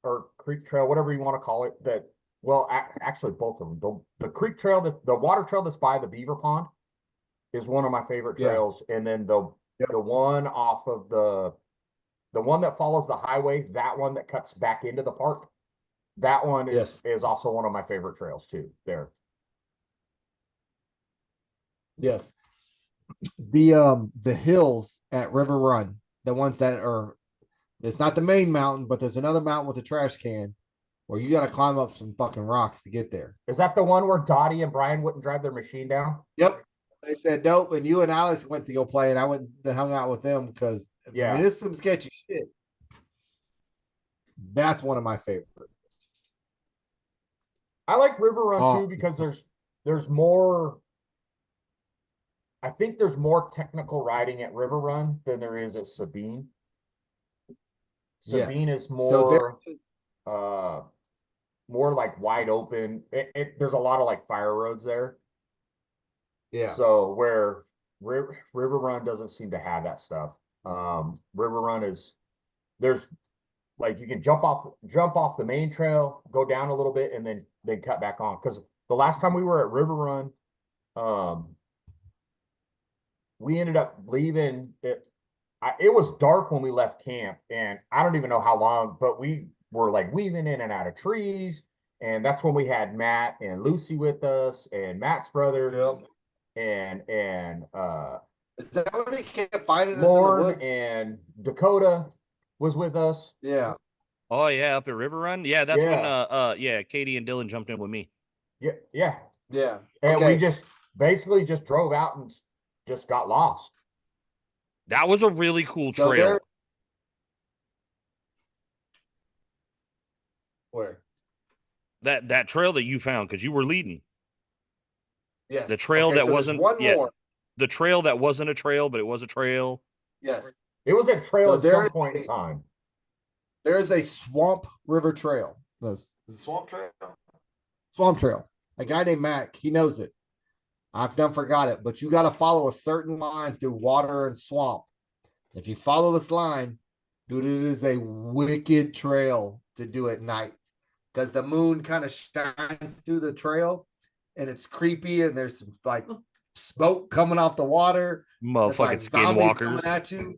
or creek trail, whatever you want to call it, that well, actually both of them. The creek trail, the water trail that's by the beaver pond is one of my favorite Yeah. trails. And then the one off of the one that follows the highway, that one that cuts back into the park, that one is also one of my favorite trails too. There. Yes. The hills at River Run, the ones that are it's not the main mountain, but there's another mountain with a trash can where you gotta climb up some fucking rocks to get there. Is that the one where Dottie and Brian wouldn't drive their machine down? Yep. They said nope, and you and Alex went to go play, and I went and hung out with them because Yeah. it's some sketchy shit. That's one of my favorites. I like River Run Oh. too because there's more. I think there's more technical riding at River Run than there is at Sabine. Sabine Yes. is So there, more like wide open. There's a lot of like fire roads there. yeah. So where River Run doesn't seem to have that stuff. River Run there's like you can jump off the main trail, go down a little bit, and then cut back on. Because the last time we were at River Run, we ended up leaving it. It was dark when we left camp, and I don't even know how long, but we were like weaving in and out of trees. And that's when we had Matt and Lucy with us, and Matt's brother, Yep. and Is that what he kept finding us in the Lauren woods? and Dakota was with us. Yeah. Oh yeah, up at River Run. Yeah, that's when Yeah. Katie and Dylan jumped in with me. Yeah. Yeah. And we Okay. just basically just drove out and just got lost. That was a really cool So trail. there. Where? That trail that you found because you were leading. Yes. The trail Okay, that so there's wasn't one yeah, more. the trail that wasn't a trail, but it was a trail. Yes. It was a trail So at there some is point in a- time. There is a swamp river trail. Is it swamp trail? Swamp trail. A guy named Mac, he knows it. I've done forgot it, but you got to follow a certain line through water and swamp. If you follow this line, dude, it is a wicked trail to do at night because the moon kind of shines through the trail and it's creepy and there's some like smoke coming off the water. It's Motherfucking like zombies coming skinwalkers. at you.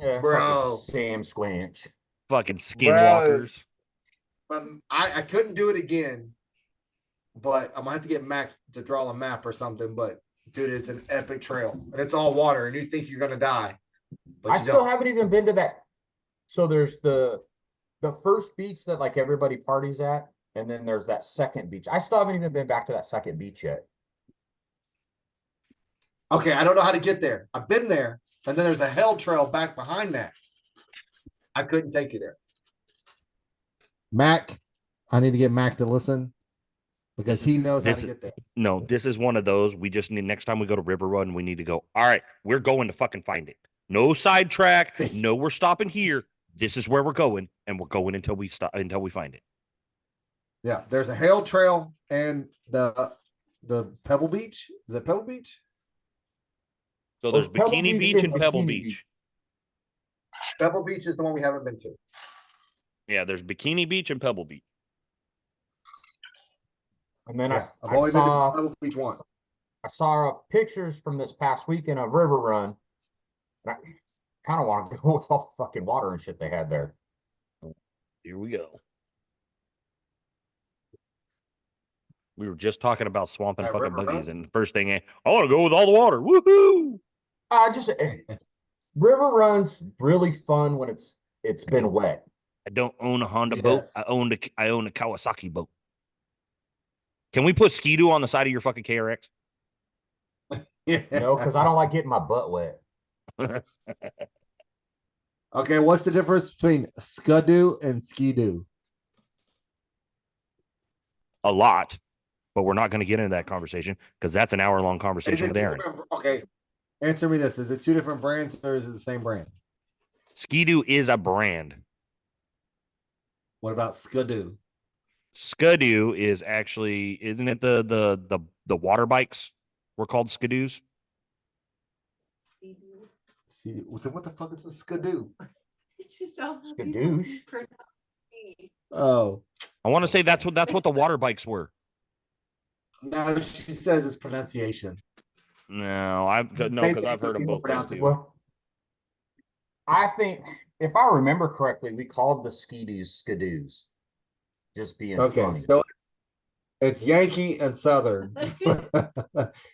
Yeah, Bro. Sam Squanch. Fucking skinwalkers. I couldn't do it again, but I'm gonna have to get Mac to draw a map or something. But dude, it's an epic trail and it's all water, and you think you're gonna die, but I you still don't. haven't even been to that. So there's the first beach that like everybody parties at, and then there's that second beach. I still haven't even been back to that second beach yet. Okay, I don't know how to get there. I've been there, and then there's a hell trail back behind that. I couldn't take you there. Mac, I need to get Mac to listen because This is- he knows how this to is- get there. No, this is one of those. We just need next time we go to River Run, we need to go. All right, we're going to fucking find it. No sidetrack. No, we're stopping here. This is where we're going, and we're going until we find it. Yeah, there's a hell trail and the Pebble Beach. Is it Pebble Beach? So there's Pebble Bikini Beach Beach and and Pebble Bikini Beach. Beach. Pebble Beach is the one we haven't been to. Yeah, there's Bikini Beach and Pebble Beach. And then Yeah, I've I only been saw to Pebble Beach once. I saw pictures from this past weekend of River Run. And I kind of want to go with all the fucking water and shit they had there. Here we go. We were just talking about swamp and At fucking River buggies, Run? and first thing, I want to go with all the water. Woohoo! River Run's really fun when it's been wet. I don't own a Honda boat. Yes. I own a Kawasaki boat. Can we put Ski-Doo on the side of your fucking KRX? Yeah. No, because I don't like getting my butt wet. Okay, what's the difference between Skidoo and Skidoo? A lot, but we're not going to get into that conversation because that's an hour-long Is conversation it with Aaron. okay, answer me this. Is it two different brands or is it the same brand? Ski-Doo is a brand. What about Skidoo? Skidoo is actually, isn't it the water bikes were called Skidoos? See, what the fuck is a Skidoo? It's just how people Skadoosh. pronounce me. Oh, I want to say that's what the water bikes were. no, she says it's pronunciation. No, because I've heard them People both. pronounce ways, it too. Well, I think if I remember correctly, we called the Skidoos Skidoos. Just being Okay, funny. so it's Yankee and Southern.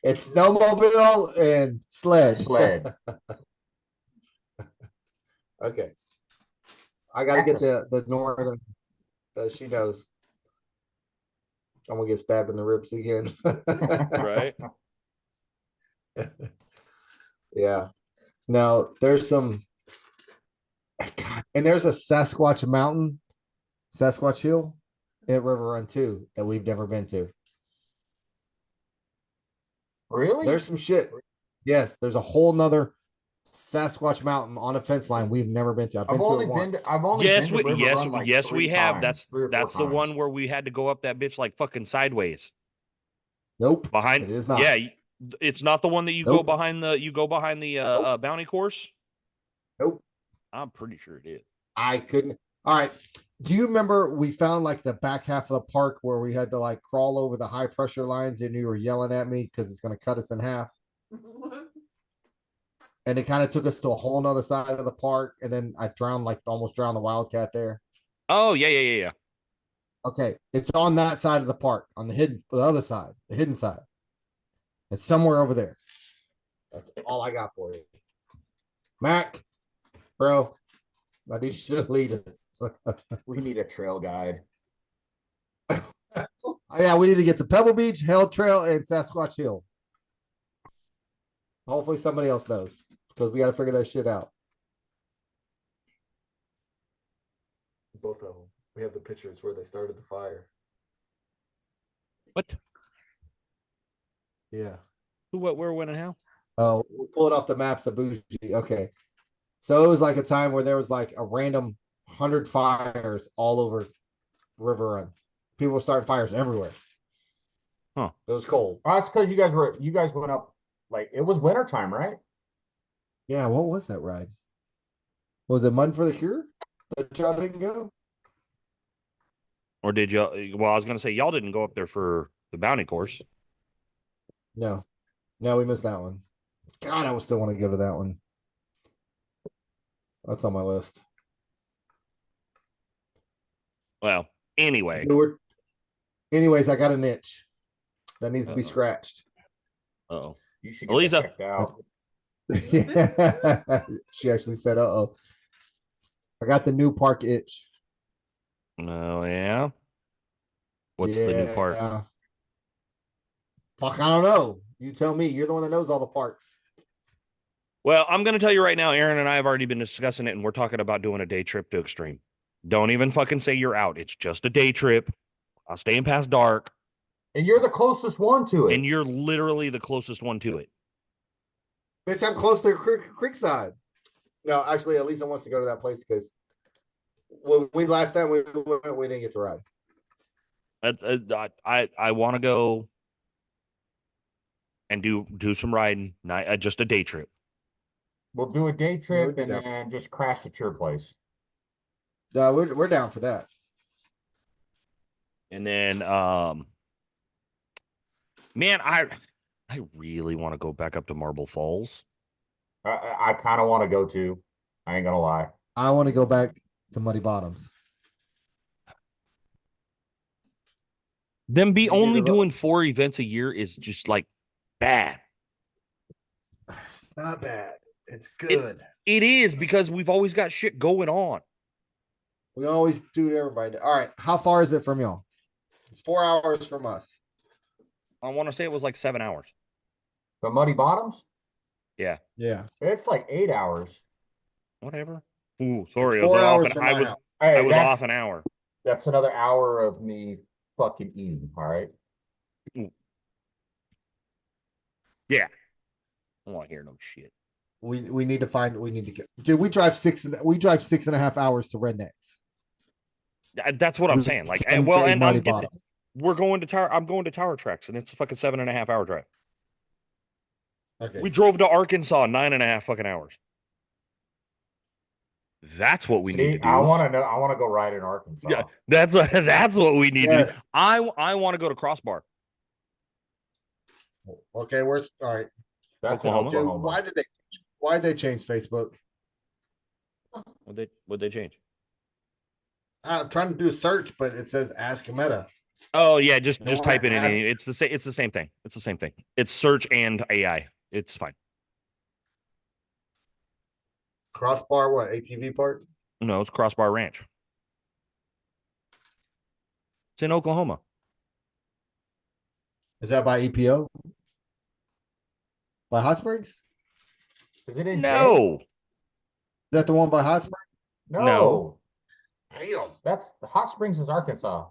It's snowmobile and sled. Sled. Okay. I gotta get That's the northern. She knows. I'm gonna get stabbed in the ribs again. Right? Yeah. Now there's some. God, and there's a Sasquatch Mountain, Sasquatch Hill at River Run too that we've never been to. Really? There's some shit. Yes, there's a whole nother Sasquatch mountain on a fence line we've never been to. I've been I've to only it been once. to, I've only Yes, been to we River yes Run like yes three we have. times, 3 or 4 That's the one times. where we had to go up that bitch like fucking sideways Nope. behind. It is not. Yeah, it's not the one that you go Nope. behind the Nope. bounty course. Nope. I'm pretty sure it is. I couldn't. All right. Do you remember we found like the back half of the park where we had to like crawl over the high pressure lines and you were yelling at me because it's going to cut us in half? And it kind of took us to a whole nother side of the park. And then I drowned, like almost drowned the wildcat there. Oh yeah. Okay. It's on that side of the park, on the other side, the hidden side. It's somewhere over there. That's all I got for you. Mac, bro, I need you to lead us. We need a trail guide. Yeah, we need to get to Pebble Beach, Hell Trail, and Sasquatch Hill. Hopefully somebody else knows because we got to figure that shit out. Both of them. We have the pictures where they started the fire. What? Yeah. Who, what, where, when, and how? Oh, we'll pull it off the maps of Bougie. Okay. So it was like a time where there was like a random 100 fires all over River Run. People were starting fires everywhere. Huh. It was cold. Oh, that's because you guys went up, like, it was winter time, right? Yeah, what was that ride? Was it Mud for the Cure? That y'all didn't go? Or did y'all? Well, I was gonna say y'all didn't go up there for the bounty course. No. No, we missed that one. God, I would still want to go to that one. That's on my list. Well, anyway, Anyways, I got an itch that needs to be Uh-oh. scratched. oh, You should get Eliza. that checked out. Yeah. She actually said, "Uh-oh." I got the new park itch. oh yeah. What's the new part? Yeah. Fuck, I don't know. You tell me. You're the one that knows all the parks. Well, I'm gonna tell you right now, Aaron and I have already been discussing it, and we're talking about doing a day trip to Extreme. Don't even fucking say you're out. It's just a day trip. I'll stay in past dark, And you're the closest one to it. and you're literally the closest one to it. Bitch, I'm close to Creekside. No, actually, Elisa wants to go to that place because when last time we went, we didn't get to ride. I want to go and do some riding. Not just a day trip. We'll do a day trip do and that. then just crash at your place. No, we're down for that. And then, man, I really want to go back up to Marble Falls. I kind of want to go too. I ain't gonna lie. I want to go back to Muddy Bottoms. Them be You need only to look- doing 4 events a year is just like bad. It's not bad. It's good. It is because we've always got shit going on. We always do it, everybody. All right. How far is it from y'all? It's 4 hours from us. I want to say it was like 7 hours. The Muddy Bottoms? Yeah. It's like 8 hours. Whatever. Ooh, sorry, It's 4 hours off. from I my was house. Hey, I was off an hour. That's another hour of me fucking eating. All right. Yeah. I don't want to hear no shit. We need to get, dude, we drive 6.5 hours to Rednecks. That's what I'm We saying. Like, can well, do and Muddy Bottoms. we're going to Tower. I'm going to Tower Treks, and it's a fucking 7.5 hour drive. Okay. We drove to Arkansas 9.5 fucking hours. That's what we need to do. I want to know. I want to go ride in Arkansas. Yeah, that's what we need to Yeah. do. I want to go to Crossbar. Okay, where's all right. That's in Oklahoma? Dude, Oklahoma. why did they change Facebook? Would they change? I'm trying to do a search, but it says Ask Meta. Oh yeah, just No, type it in. ask- It's the same. It's the same thing. It's the same thing. It's search and AI. It's fine. Crossbar, what? ATV part? No, it's Crossbar Ranch. It's in Oklahoma. Is that by EPO? By Hot Springs? Is Is it in? No, that the one by Hot Springs? No. No. Damn. That's Hot Springs is Arkansas.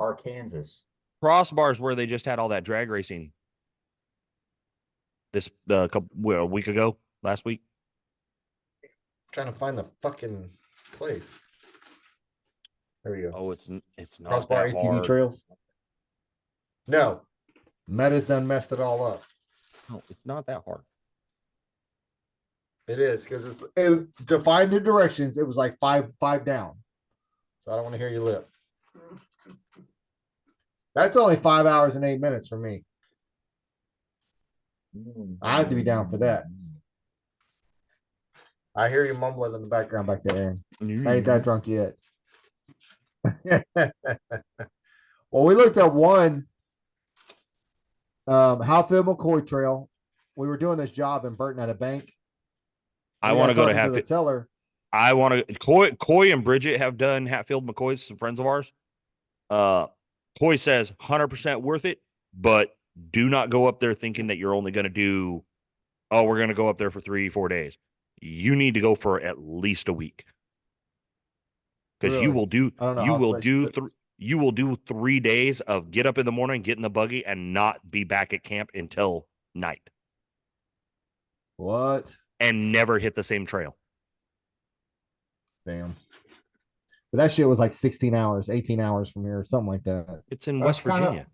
Arkansas. Crossbars where they just had all that drag racing. This a week ago, last week. Trying to find the fucking place. There we go. Oh, it's not Crossbar that ATV hard. trails. No, Meta's done messed it all up. No, it's not that hard. It is because to find the directions, it was like five down. So I don't want to hear you lip. That's only 5 hours and 8 minutes for me. I have to be down for that. I hear you mumbling in the background back there, Aaron. I ain't that drunk yet. Well, we looked at one Halfield McCoy Trail. We were doing this job in Burton at a bank. I want to go to the Hatfield. teller. I want to. Coy and Bridget have done Hatfield McCoy's, some friends of ours. Coy says 100% worth it, but do not go up there thinking that you're only going to do. Oh, we're going to go up there for 3-4 days. You need to go for at least a week because Really? you will do. I don't know You how will flesh- do. You will do 3 days of get up in the morning, get in the buggy, and not be back at camp until night, What? and never hit the same trail. Damn. But that shit was like 16 hours, 18 hours from here, or something like that. It's in That's West Virginia.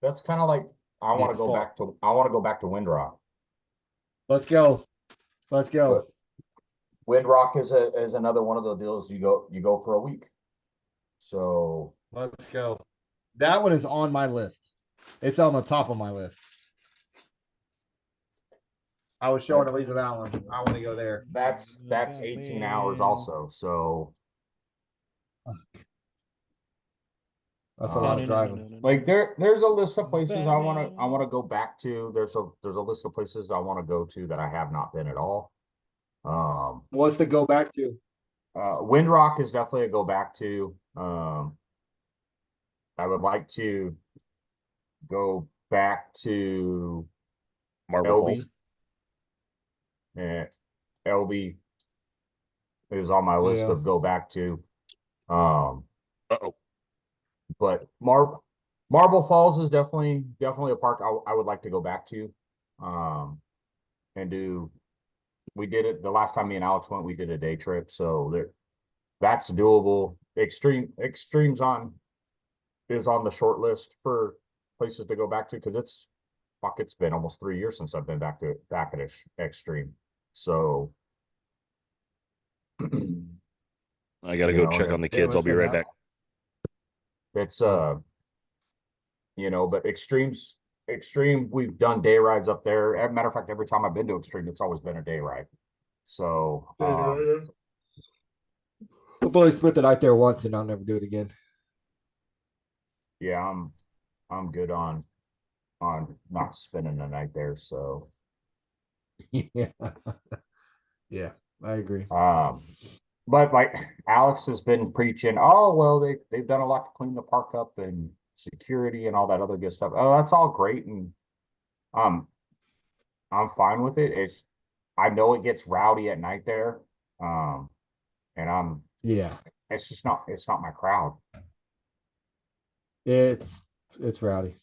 That's kind of like I want to It's go far. back to. I want to go back to Windrock. Let's go. Let's go. Windrock is another one of the deals you go for a week. So Let's go. That one is on my list. It's on the top of my list. I was showing Elisa that one. I want to go there. that's 18 hours also. So That's a lot of driving. like there's a list of places I want to go back to. There's a list of places I want to go to that I have not been at all. What's to go back to? Windrock is definitely a go back to. I would like to go back to Marble LB. Falls. Yeah, LB is on my list Yeah. of go back to. Uh-oh. But Marble Falls is definitely a park I would like to go back to. And do. We did it the last time me and Alex went. We did a day trip, so that's doable. Extremes is on the short list for places to go back to because it's been almost 3 years since I've been back at Extreme. So I got to You go know, check yeah. on the Yeah, kids. I'll let's be go right out. back. it's but Extreme, we've done day rides up there. As a matter of fact, every time I've been to Extreme, it's always been a day ride. So I've only spent the night there once and I'll never do it again. yeah, I'm good on not spending the night there. So Yeah. Yeah, I agree. but like Alex has been preaching, oh well, they've done a lot to clean the park up and security and all that other good stuff. Oh, that's all great, and I'm fine with it. I know it gets rowdy at night there, and Yeah, it's not my crowd. it's rowdy.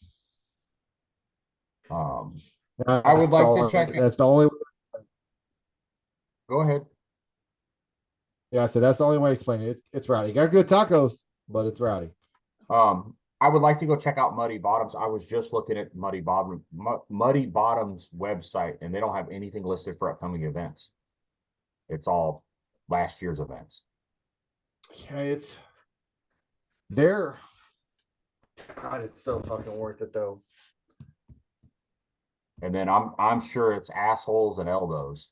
I would like to check it. That's the only. Go ahead. Yeah, so that's the only way to explain it. It's rowdy. Got good tacos, but it's rowdy. I would like to go check out Muddy Bottoms. I was just looking at Muddy Bottoms website, and they don't have anything listed for upcoming events. It's all last year's events. Yeah, God, it's so fucking worth it though. And then I'm sure it's assholes and elbows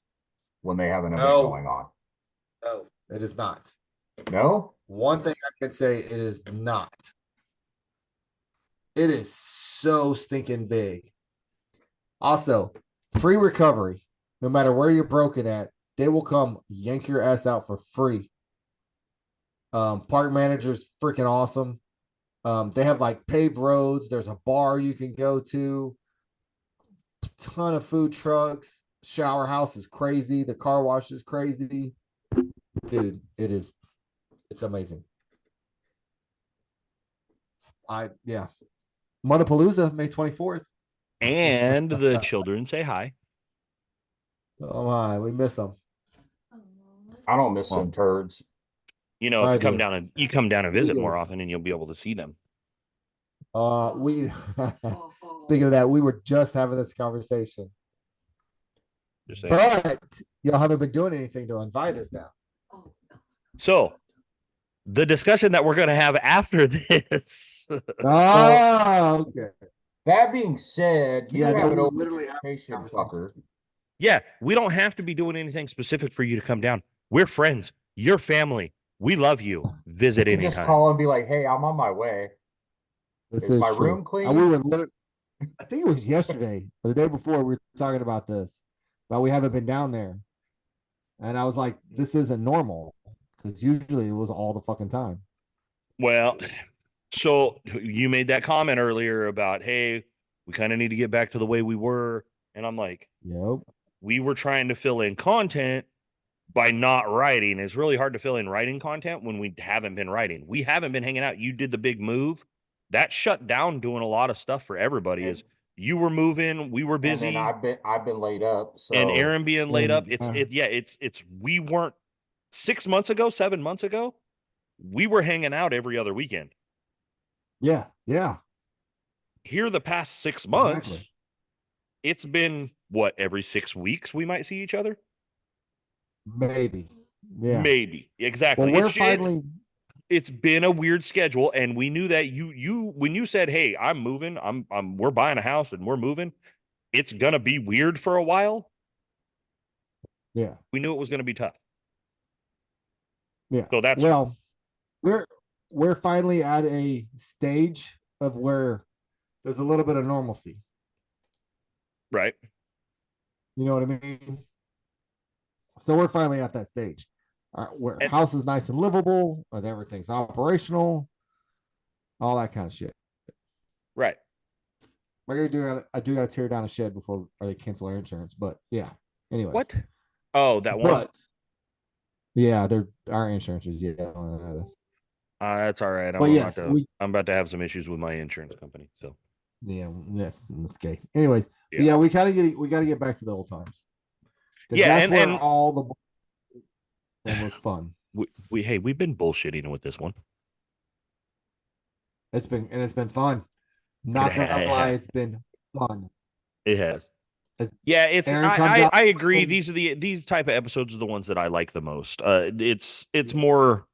when they have an event No. going on. No, it is not. No? One thing I can say, it is not. It is so stinking big. Also, free recovery. No matter where you're broken at, they will come yank your ass out for free. Park manager's freaking awesome. They have like paved roads. There's a bar you can go to. Ton of food trucks. Shower house is crazy. The car wash is crazy. Dude, it's amazing. Yeah. Mudapalooza, May 24th. And the children say hi. Oh my, we miss them. I don't miss them turds. You know, if I you come do. down and visit We do. more often, and you'll be able to see them. We speaking of that, we were just having this conversation. Just saying. But y'all haven't been doing anything to invite us now. So, the discussion that we're going to have after this. Oh, okay. That being said, you Yeah, no, have an we open literally have invitation, conversation. fucker. Yeah, we don't have to be doing anything specific for you to come down. We're friends. You're family. We love you. Visit You just anytime. call and be like, "Hey, I'm on my way. This Is is my true. room clean?" And we were literally, I think it was yesterday or the day before, we were talking about this, but we haven't been down there. And I was like, this isn't normal because usually it was all the fucking time. Well, so you made that comment earlier about, hey, we kind of need to get back to the way we were. And I'm like, Yep. we were trying to fill in content by not writing. It's really hard to fill in writing content when we haven't been writing. We haven't been hanging out. You did the big move. That shut down doing a lot of stuff for everybody. Is you were moving, we were busy, And then I've been laid up. So and Aaron being laid up. And, It's we weren't 6 months ago, 7 months ago, we were hanging out every other weekend. yeah. Here the past 6 months, Exactly. it's been what, every 6 weeks we might see each other? Maybe. Yeah. Maybe. Exactly. Well, we're finally. It's been a weird schedule, and we knew that you when you said, "Hey, I'm moving, we're buying a house and we're moving," it's gonna be weird for a while. Yeah. We knew it was gonna be tough. Yeah. So that's well, we're finally at a stage of where there's a little bit of normalcy. right. You know what I mean? So we're finally at that stage. Where And- house is nice and livable, and everything's operational, all that kind of shit. Right. I do gotta tear down a shed before they cancel our insurance, but yeah. Anyways. What? Oh, that one. But yeah, our insurance is yelling at us. That's all right. But yes, I'm about to have some issues with my insurance company. So yeah, that's okay. Anyways, Yeah. we gotta get back to the old times. 'Cause Yeah, that's where and all the it was fun. we've been bullshitting with this one. It's been fun. Not gonna lie, it's been fun. It has. As Yeah, it's Aaron comes out- I agree. These type of episodes are the ones that I like the most. It's more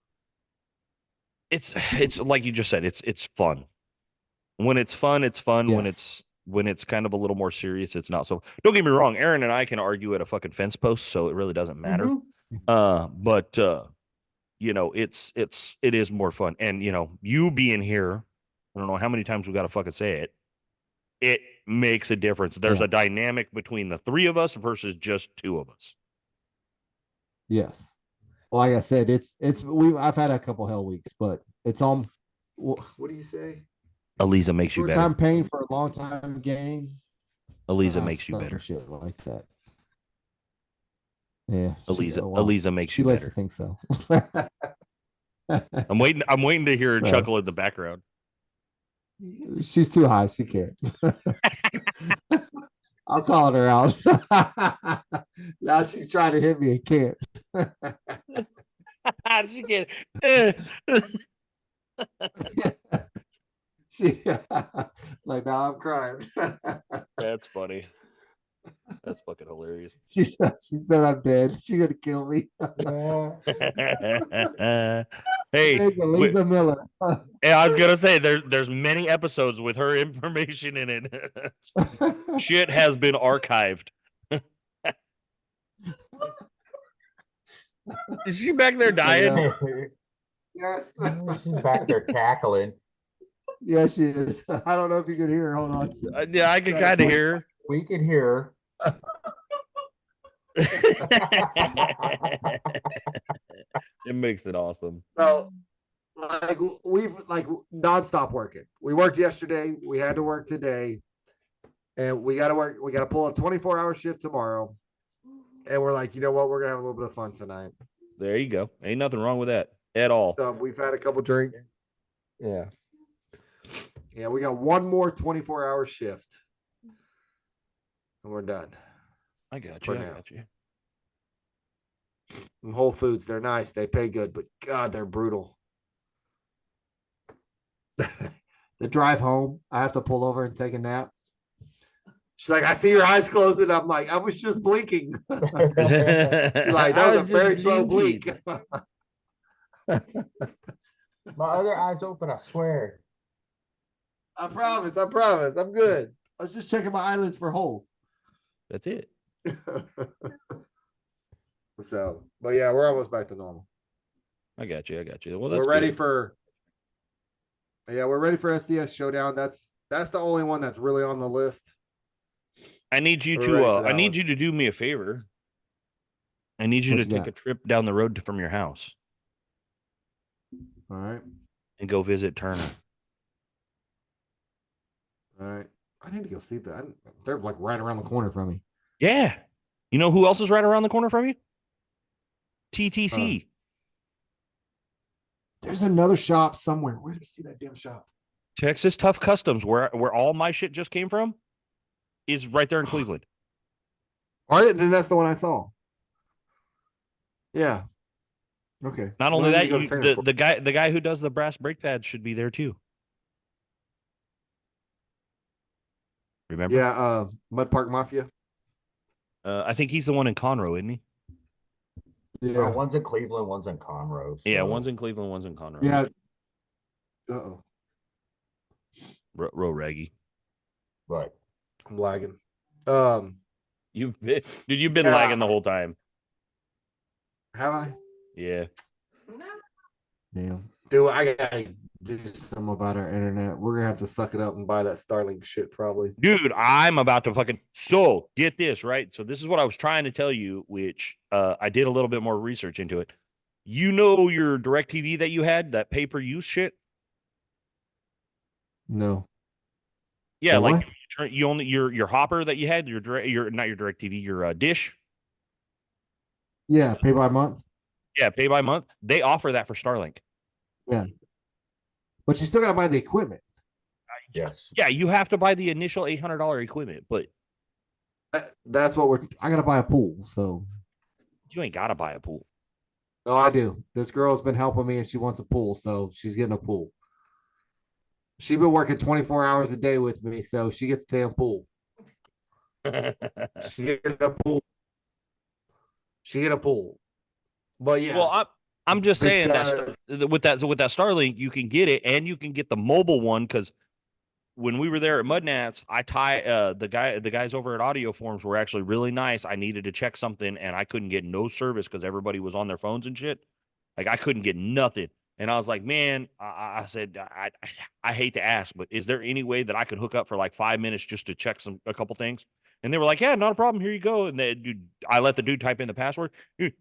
it's like you just said, it's fun. When it's fun, it's fun. Yes. When it's kind of a little more serious, it's not so. Don't get me wrong, Aaron and I can argue at a fucking fence post, so it really doesn't matter. Mhm. But you know, it is more fun. And you know, you being here, I don't know how many times we got to fucking say it. It makes a difference. There's Yeah. a dynamic between the three of us versus just two of us. Yes. Like I said, I've had a couple hell weeks, but it's on. What do you say? Eliza makes you Short better. time pain for a long time gain. Eliza Ah, makes you some better. Shit like that. Yeah. Eliza makes She you likes to better. think so. I'm waiting to hear her So- chuckle in the background. She's too high. She can't. I'm calling her out. Now she's trying to hit me and can't. She can't. She like now I'm crying. That's funny. That's fucking hilarious. She said I'm dead. She's gonna kill me. Yeah. Hey, It's Eliza Miller. yeah, I was gonna say there's many episodes with her information in it. Shit has been archived. Is she back there dying? Yes. She's back there cackling. Yeah, she is. I don't know if you can hear her. Hold on. Yeah, I can kind of hear. We could hear her. It makes it awesome. So, like, we've like nonstop working. We worked yesterday. We had to work today, and we got to work. We got to pull a 24-hour shift tomorrow. And we're like, you know what? We're gonna have a little bit of fun tonight. There you go. Ain't nothing wrong with that at all. So we've had a couple drinks. Yeah. Yeah, we got one more 24-hour shift. And we're done. I got For you. I now. got you. And Whole Foods, they're nice. They pay good, but God, they're brutal. The drive home, I have to pull over and take a nap. She's like, I see your eyes closing. I'm like, I was just blinking. She's like, that I was a very just slow blink. blinking. My other eye's open, I swear. I promise. I'm good. I was just checking my eyelids for holes. That's it. So, but yeah, we're almost back to normal. I got you. I got you. Well, that's We're ready good. for we're ready for SDS Showdown. That's the only one that's really on the list. I need you We're to. ready for I that need one. you to do me a favor. I need you What to you take got? a trip down the road from your house All right. and go visit Turner. All right. I need to go see that. They're like right around the corner from me. Yeah. You know who else is right around the corner from you? TTC. There's another shop somewhere. Where did I see that damn shop? Texas Tough Customs, where all my shit just came from, is right there in Cleveland. All right, then that's the one I saw. Yeah. Okay. Not Well, only I need that, to go to Turner's for- the guy who does the brass brake pads should be there too. Remember? Yeah, Mud Park Mafia. I think he's the one in Conroe, isn't he? Yeah. One's in Cleveland, one's in Conroe. Yeah, so- one's in Cleveland, one's in Conroe. Yeah. Uh-oh. Row Raggy. But I'm lagging. You've been Yeah. lagging the whole time. Have I? Yeah. No. Damn. Do I gotta do Something about our internet. We're gonna have to suck it up and buy that Starlink shit probably. Dude, I'm about to fucking so get this, right? So this is what I was trying to tell you, which I did a little bit more research into it. You know your DirecTV that you had, that pay-per-use shit? No. Yeah, The like what? you only your hopper that you had, your not your DirecTV, your dish. Yeah, pay by month. Yeah, pay by month. They offer that for Starlink. But you still gotta buy the equipment. yes. Yeah, you have to buy the initial $800 equipment, but That's what I gotta buy a pool, so you ain't gotta buy a pool. no, I do. This girl's been helping me and she wants a pool, so she's getting a pool. She's been working 24 hours a day with me, so she gets a damn pool. She get a pool. She get a pool. But yeah. Well, I'm just saying Because- that with that Starlink, you can get it, and you can get the mobile one because when we were there at Mudnats, the guys over at Audio Forms were actually really nice. I needed to check something, and I couldn't get no service because everybody was on their phones and shit. Like I couldn't get nothing, and I was like, man, I said I hate to ask, but is there any way that I could hook up for like 5 minutes just to check a couple things? And they were like, yeah, not a problem. Here you go. And I let the dude type in the password. Dude,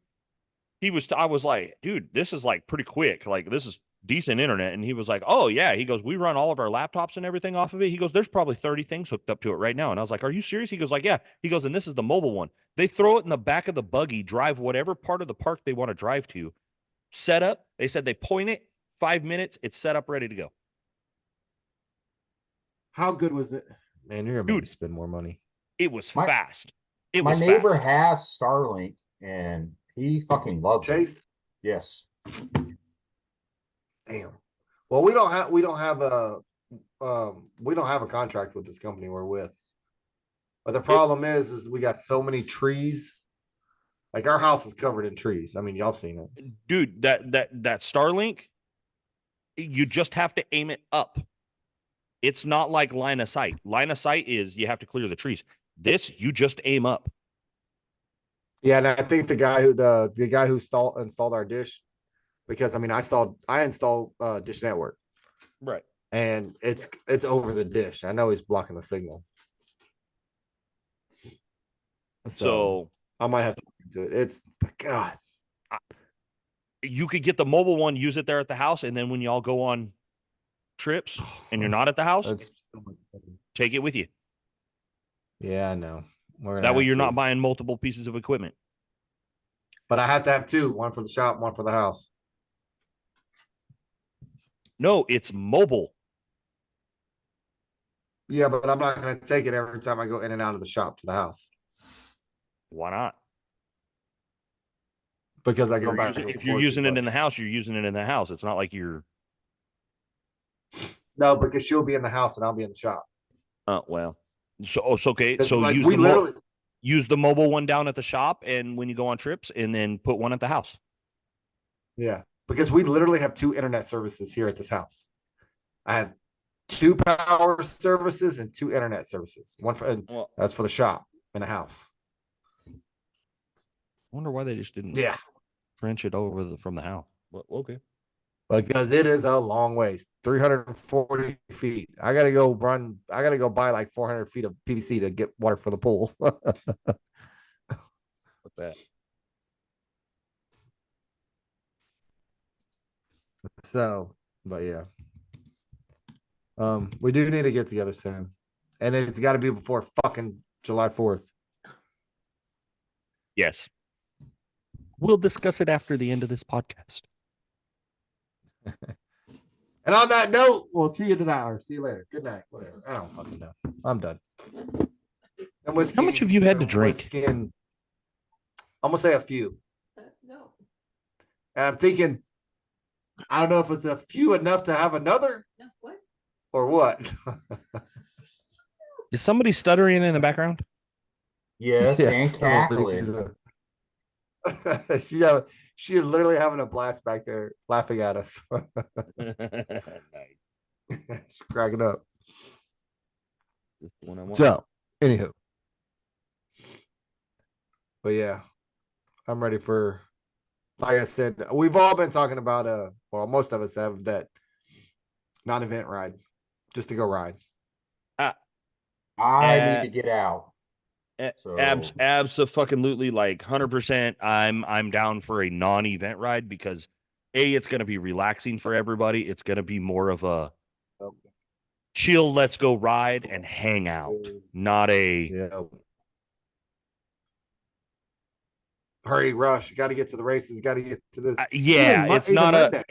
I was like, dude, this is like pretty quick. Like this is decent internet. And he was like, oh yeah. He goes, we run all of our laptops and everything off of it. He goes, there's probably 30 things hooked up to it right now. And I was like, are you serious? He goes like, yeah. He goes, and this is the mobile one. They throw it in the back of the buggy, drive whatever part of the park they want to drive to, set up. They said they point it, 5 minutes, it's set up, ready to go. How good was it? Man, you're gonna make me spend more money. It was My- fast. It My was neighbor fast. has Starlink and he fucking loves it. Chase? Yes. Damn. Well, we don't have a contract with this company we're with. But the problem is we got so many trees. Like our house is covered in trees. I mean, y'all seen it. Dude, that Starlink, you just have to aim it up. It's not like line of sight. Line of sight is you have to clear the trees. This, you just aim up. Yeah, and I think the guy who installed our dish, because I mean I installed Dish Network Right. and it's over the dish. I know he's blocking the signal. So I might have to look into it. It's God. you could get the mobile one, use it there at the house, and then when y'all go on trips and you're not at the house, It's, take it with you. yeah, I know. We're gonna That way have you're to. not buying multiple pieces of equipment. But I have to have two, one for the shop, one for the house. No, it's mobile. Yeah, but I'm not gonna take it every time I go in and out of the shop to the house Why not? because I go back. If you're using it in the house, you're using it in the house. It's not like you're. No, because she'll be in the house and I'll be in the shop. Oh well. So it's okay. It's So like use we the literally, use the mobile one down at the shop, and when you go on trips, and then put one at the house. yeah, because we literally have 2 internet services here at this house. I have 2 power services and 2 internet services. One for Well, that's for the shop and the house. I wonder why they just didn't Yeah, trench it over from the house. But okay. because it is a long ways, 340 feet. I gotta go run. I gotta go buy like 400 feet of PVC to get water for the pool. What's that? So, but yeah, we do need to get together soon, and it's got to be before fucking July 4th. Yes. We'll discuss it after the end of this podcast. And on that note, we'll see you tonight or see you later. Good night. Whatever. I don't fucking know. I'm done. And whiskey, How much have you had to and drink? whiskey and- I'm gonna say a few. No, And I'm thinking, I don't know if it's a few enough to have another no, what? or what. Is somebody stuttering in the background? Yes, and Yes, cackling. she is literally having a blast back there laughing at us. Nice. She's cracking up. This one I want. So, anywho. But yeah, I'm ready for, like I said, we've all been talking about well, most of us have that non-event ride, just to go ride. I need to get out. So- Abso-fucking-lutely, like 100%. I'm down for a non-event ride because it's going to be relaxing for everybody. It's going to be more of a chill, let's go ride and hang out, not a Yeah. Hurry, rush! Got to get to the races. Got to get to this. yeah. Even It's not a redneck.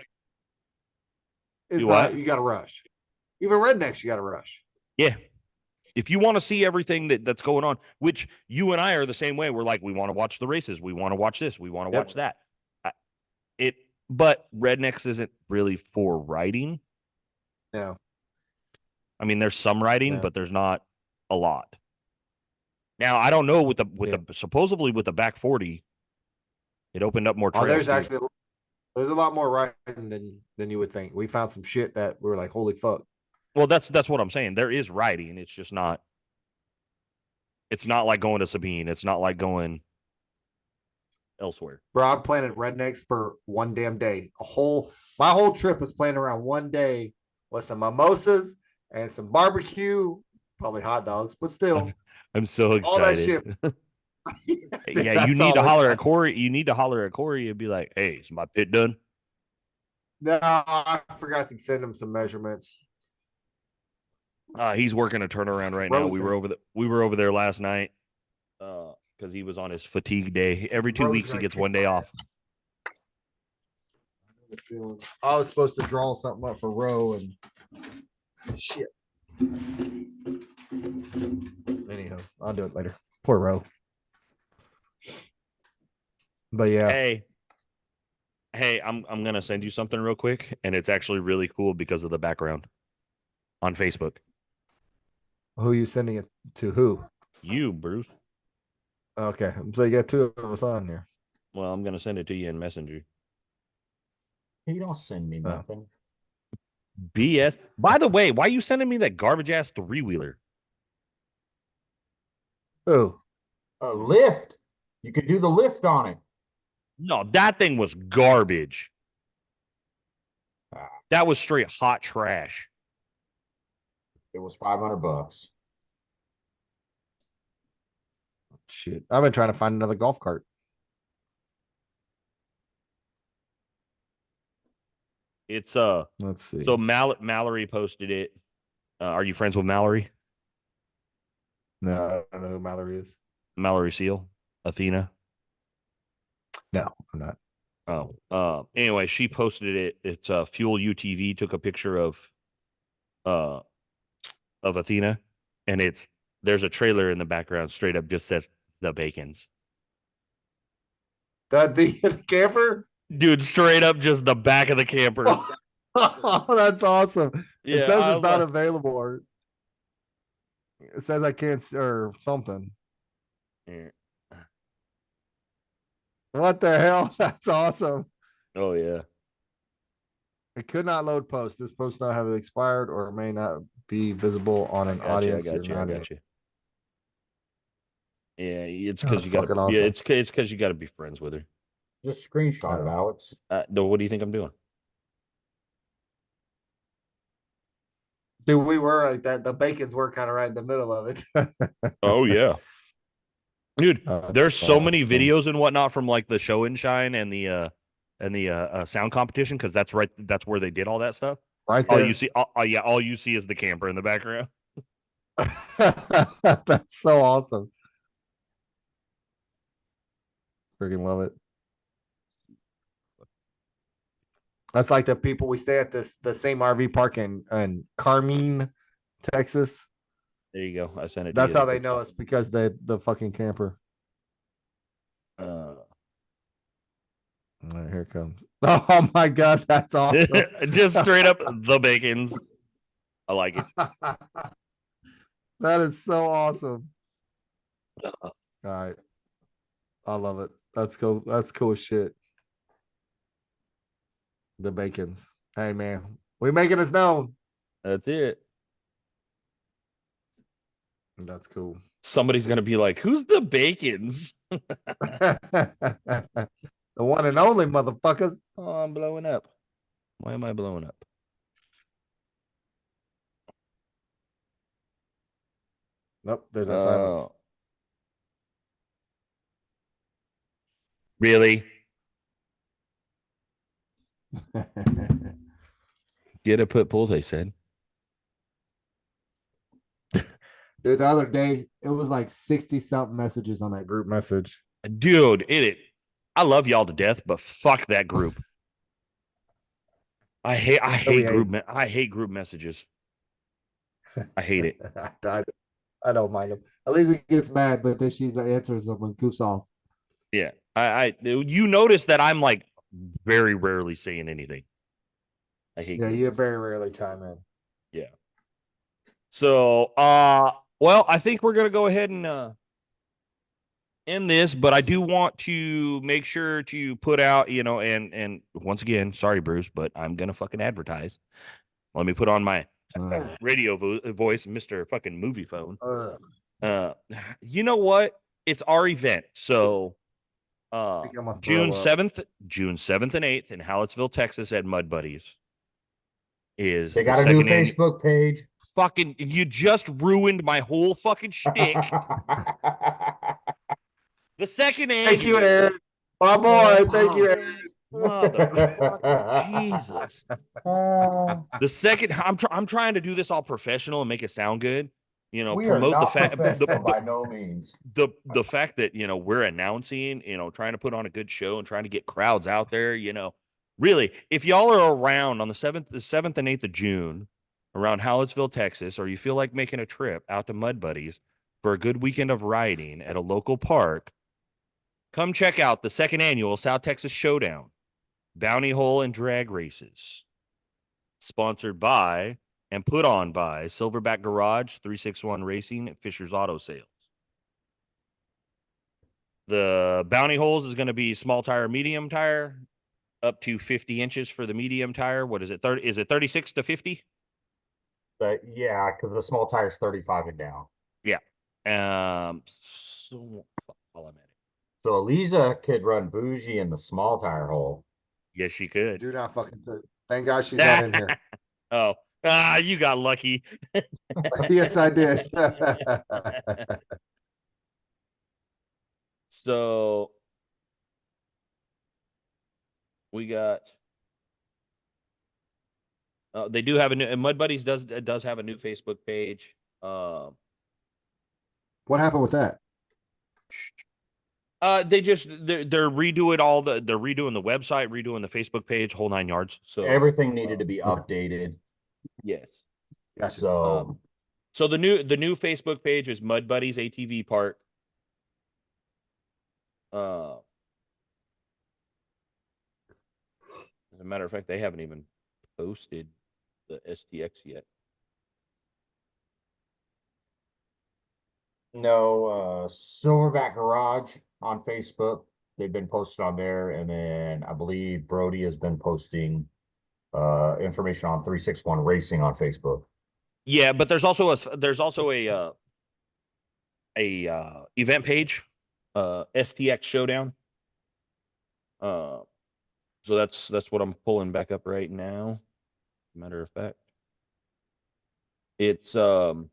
It's Do not. what? You got to rush. Even rednecks, you got to rush. yeah. If you want to see everything that's going on, which you and I are the same way, we're like, we want to watch the races, we want to watch this, we want to Yep. watch that. But rednecks isn't really for riding. No. I mean, there's some riding, No. but there's not a lot. Now, I don't know with the supposedly with the back 40, it opened up more Oh, trails. there's too. actually there's a lot more riding than you would think. We found some shit that we were like, holy fuck. Well, that's what I'm saying. There is riding. It's just not. It's not like going to Sabine. It's not like going elsewhere. Bro, I'm planning rednecks for one damn day. My whole trip is planned around one day with some mimosas and some barbecue, probably hot dogs, but still, I'm so excited. all that shit. Yeah, you need to holler at Corey. You need to holler at Corey and be like, "Hey, is my pit done?" No, I forgot to send him some measurements. He's working a turnaround right now. We were over there last night because he was on his fatigue day. Every 2 Bro's weeks he gonna gets kick 1 day my off. I was supposed to draw something up for Roe and shit. Anyhow, I'll do it later. Poor Roe. But yeah, Hey, I'm gonna send you something real quick, and it's actually really cool because of the background on Facebook. who you sending it to? Who? You, Bruce. Okay, so you got 2 of us on here. Well, I'm gonna send it to you in Messenger. He don't send me Oh. nothing. BS. By the way, why you sending me that garbage ass 3-wheeler? Who? A lift. You could do the lift on it. No, that thing was garbage. That was straight hot trash. It was $500. Shit, I've been trying to find another golf cart. It's Let's see. so Mallory posted it. Are you friends with Mallory? No, I don't know who Mallory is. Mallory Seal, Athena. No, I'm not. Anyway, she posted it. It's Fuel UTV took a picture of Athena and there's a trailer in the background. Straight up, just says the Bacons. The camper. Dude, straight up, just the back of the camper. Oh, that's awesome. It Yeah, says I it's was not like- available, or it says I can't or something. Yeah. What the hell? That's awesome. Oh yeah. It could not load post. This post now have expired or may not be visible on an audience. I you're not in. got you. Yeah, it's Oh, because that's you got to. fucking Yeah, awesome. it's because you got to be friends with her. Just screenshot it, Alex. No, what do you think I'm doing? Dude, we were like that. The Bacons were kind of right in the middle of it. Oh yeah, dude. That's There's so many awesome. videos and whatnot from like the show and shine and the sound competition because that's where they did all that stuff. Right All there. you see, all you see is the camper in the background. That's so awesome. Freaking love it. That's like the people we stay at the same RV park in Carmine, Texas. There you go. I sent it. That's to you. how they know us, because the fucking camper. Uh, All right, here it comes. Oh my god, that's awesome. just straight up the Bacons. I like it. That is so awesome. All right. I love it. That's cool. That's cool as shit. The Bacons. Hey man, we making us known. That's it. That's cool. Somebody's gonna be like, "Who's the Bacons?" The one and only motherfuckers. Oh, I'm blowing up. Why am I blowing up? Nope, there's that silence. Oh. Really? Get a put pull, they said. Dude, the other day it was like 60 something messages on that group. Group message. Dude, I love y'all to death, but fuck that group. I hate we I hate group messages. I hate it. I don't mind them. At least it gets mad, but then she answers them and goofs off. Yeah. You notice that I'm like very rarely saying anything. I hate Yeah, group you very rarely chime in. Yeah. So, well, I think we're gonna go ahead and end this, but I do want to make sure to put out, and once again, sorry, Bruce, but I'm gonna fucking advertise. Let me put on my radio voice, Mr. fucking movie phone. Ugh. You know what? It's our event, so I think I'm gonna throw June up. 7th, June 7th and 8th in Hallettsville, Texas at Mud Buddies. Is They the got a new second annual- Facebook page. Fucking, you just ruined my whole fucking shtick. The second annual. Thank you, Aaron. My boy. Thank you, Aaron. Motherfucker, Jesus. The second, I'm trying to do this all professional and make it sound good. We are Promote the not fact professional by no means. the fact that we're announcing, trying to put on a good show and trying to get crowds out there. Really, if y'all are around on the 7th and 8th of June around Hallettsville, Texas, or you feel like making a trip out to Mud Buddies for a good weekend of riding at a local park, come check out the second annual South Texas Showdown, Bounty Hole and Drag Races, sponsored by and put on by Silverback Garage, 361 Racing, and Fisher's Auto Sales. The Bounty Holes is going to be small tire, medium tire, up to 50 inches for the medium tire. What is it? 30? Is it 36 to 50? But yeah, because the small tire's 35 and down. So while I'm at it. So Eliza could run bougie in the small tire hole. Yes, she could. Do not fucking. Thank God she's not in here. Oh, you got lucky. Yes, I did. So we got. They do have a new. Mud Buddies does have a new Facebook page. What happened with that? They're redoing they're redoing the website, redoing the Facebook page, whole 9 yards. So Everything needed to be updated. yes. Gotcha. So So the new Facebook page is Mud Buddies ATV Park. As a matter of fact, they haven't even posted the STX yet. No, Silverback Garage on Facebook. They've been posted on there, and then I believe Brody has been posting information on 361 Racing on Facebook. Yeah, but there's also a event page, STX Showdown. So that's what I'm pulling back up right now. Matter of fact, it's so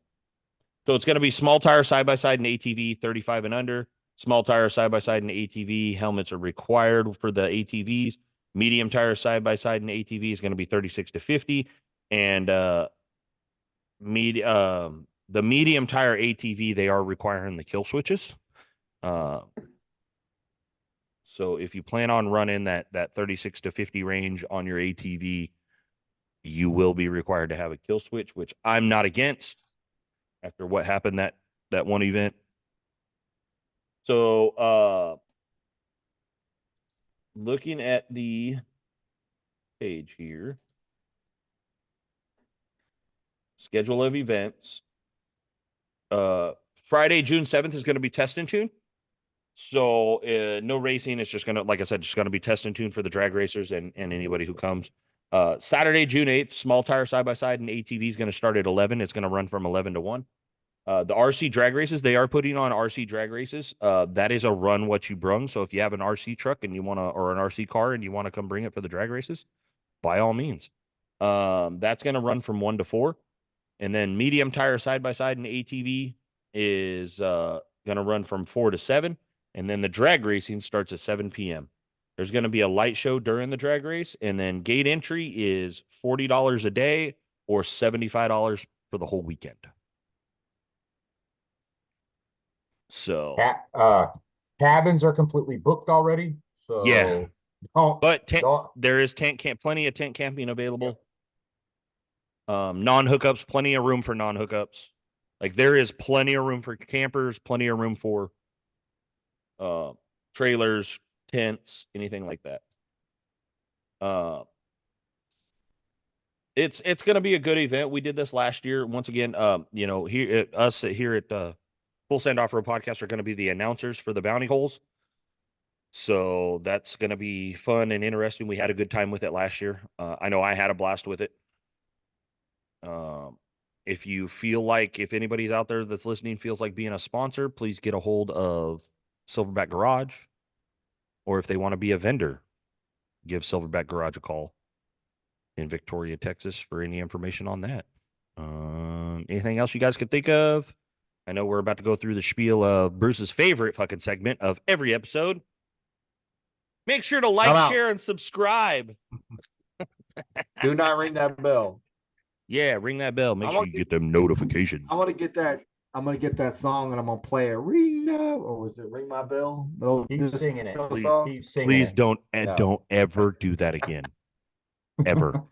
it's going to be small tire side by side and ATV 35 and under. Small tire side by side and ATV helmets are required for the ATVs. Medium tire side by side and ATV is going to be 36 to 50, and the medium tire ATV, they are requiring the kill switches. So if you plan on running that 36 to 50 range on your ATV, you will be required to have a kill switch, which I'm not against after what happened that one event. So looking at the page here, schedule of events. Friday, June 7th is going to be test and tune. So no racing. It's just going to, like I said, just going to be test and tune for the drag racers and anybody who comes. Saturday, June 8th, small tire side by side and ATV is going to start at 11. It's going to run from 11 to 1. The RC drag races, they are putting on RC drag races. That is a run what you brung. So if you have an RC truck and you want to, or an RC car and you want to come bring it for the drag races, by all means. That's going to run from 1 to 4. And then medium tire side by side and ATV is going to run from 4 to 7. And then the drag racing starts at 7 p.m. There's going to be a light show during the drag race. And then gate entry is $40 a day or $75 for the whole weekend. So cabins are completely booked already. So yeah, but there is plenty of tent camping available. Non-hookups, plenty of room for non-hookups. Like there is plenty of room for campers, plenty of room for trailers, tents, anything like that. It's going to be a good event. We did this last year. Once again, here at Full Send Off-Road Podcast are going to be the announcers for the bounty holes. So that's going to be fun and interesting. We had a good time with it last year. I know I had a blast with it. If you feel like, if anybody's out there that's listening feels like being a sponsor, please get a hold of Silverback Garage. Or if they want to be a vendor, give Silverback Garage a call in Victoria, Texas for any information on that. Anything else you guys could think of? I know we're about to go through the spiel of Bruce's favorite fucking segment of every episode. Make sure to like, share, and subscribe. Do not ring that bell. Yeah, ring that bell. Make sure you get them notifications. I want to get that. I'm gonna get that song and I'm gonna play it. Ring that, or was it Ring My Bell? Keep singing it. Please, keep singing please it. don't ever do that again. Ever.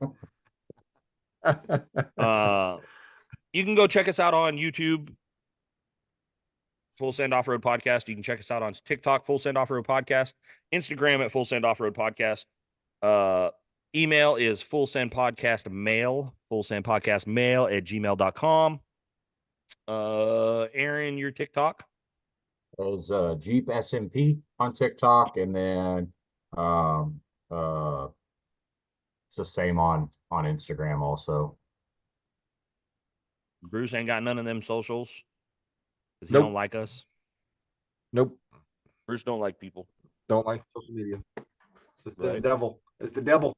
You can go check us out on YouTube, Full Send Off-Road Podcast. You can check us out on TikTok, Full Send Off-Road Podcast, Instagram at Full Send Off-Road Podcast. Email is fullsendpodcastmail, fullsendpodcastmail@gmail.com. Aaron, your TikTok is Jeep SMP on TikTok, and then it's the same on Instagram also. Bruce ain't got none of them socials because he Nope. don't like us. Nope. Bruce don't like people. Don't like social media. It's the Right. devil. It's the devil.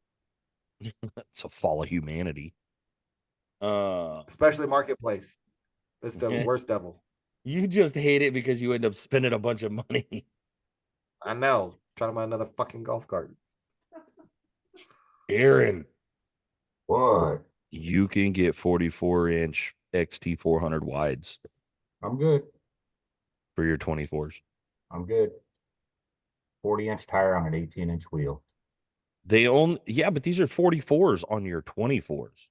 It's a fall of humanity. Especially marketplace. It's the worst devil. You just hate it because you end up spending a bunch of money. I know. Trying to buy another fucking golf cart. Aaron, What? you can get 44-inch XT400 wides I'm good. for your 24s. I'm good. 40-inch tire on an 18-inch wheel. But these are 44s on your 24s.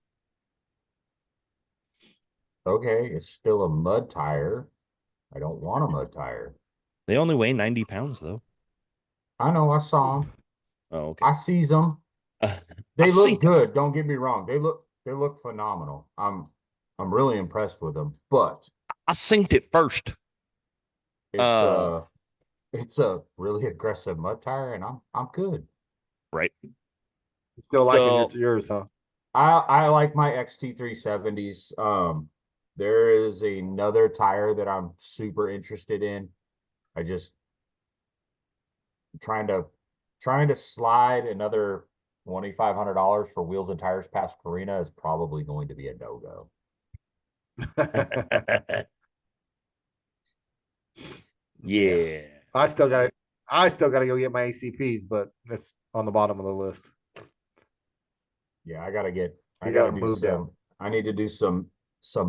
okay, it's still a mud tire. I don't want a mud tire. They only weigh 90 pounds though. I know, I saw them. Oh, okay. I sees them. I They seen look good. Don't get me wrong. They look phenomenal. I'm really impressed with them. But I synced it first. it's Uh, it's a really aggressive mud tire, and I'm good. right. You still liking So- yours, huh? I like my XT370s. There is another tire that I'm super interested in. I just trying to slide another $2,500 for wheels and tires past Karina is probably going to be a no-go. Yeah. I still gotta go get my ACPs, but it's on the bottom of the list. Yeah, I gotta You gotta move down. I need to do some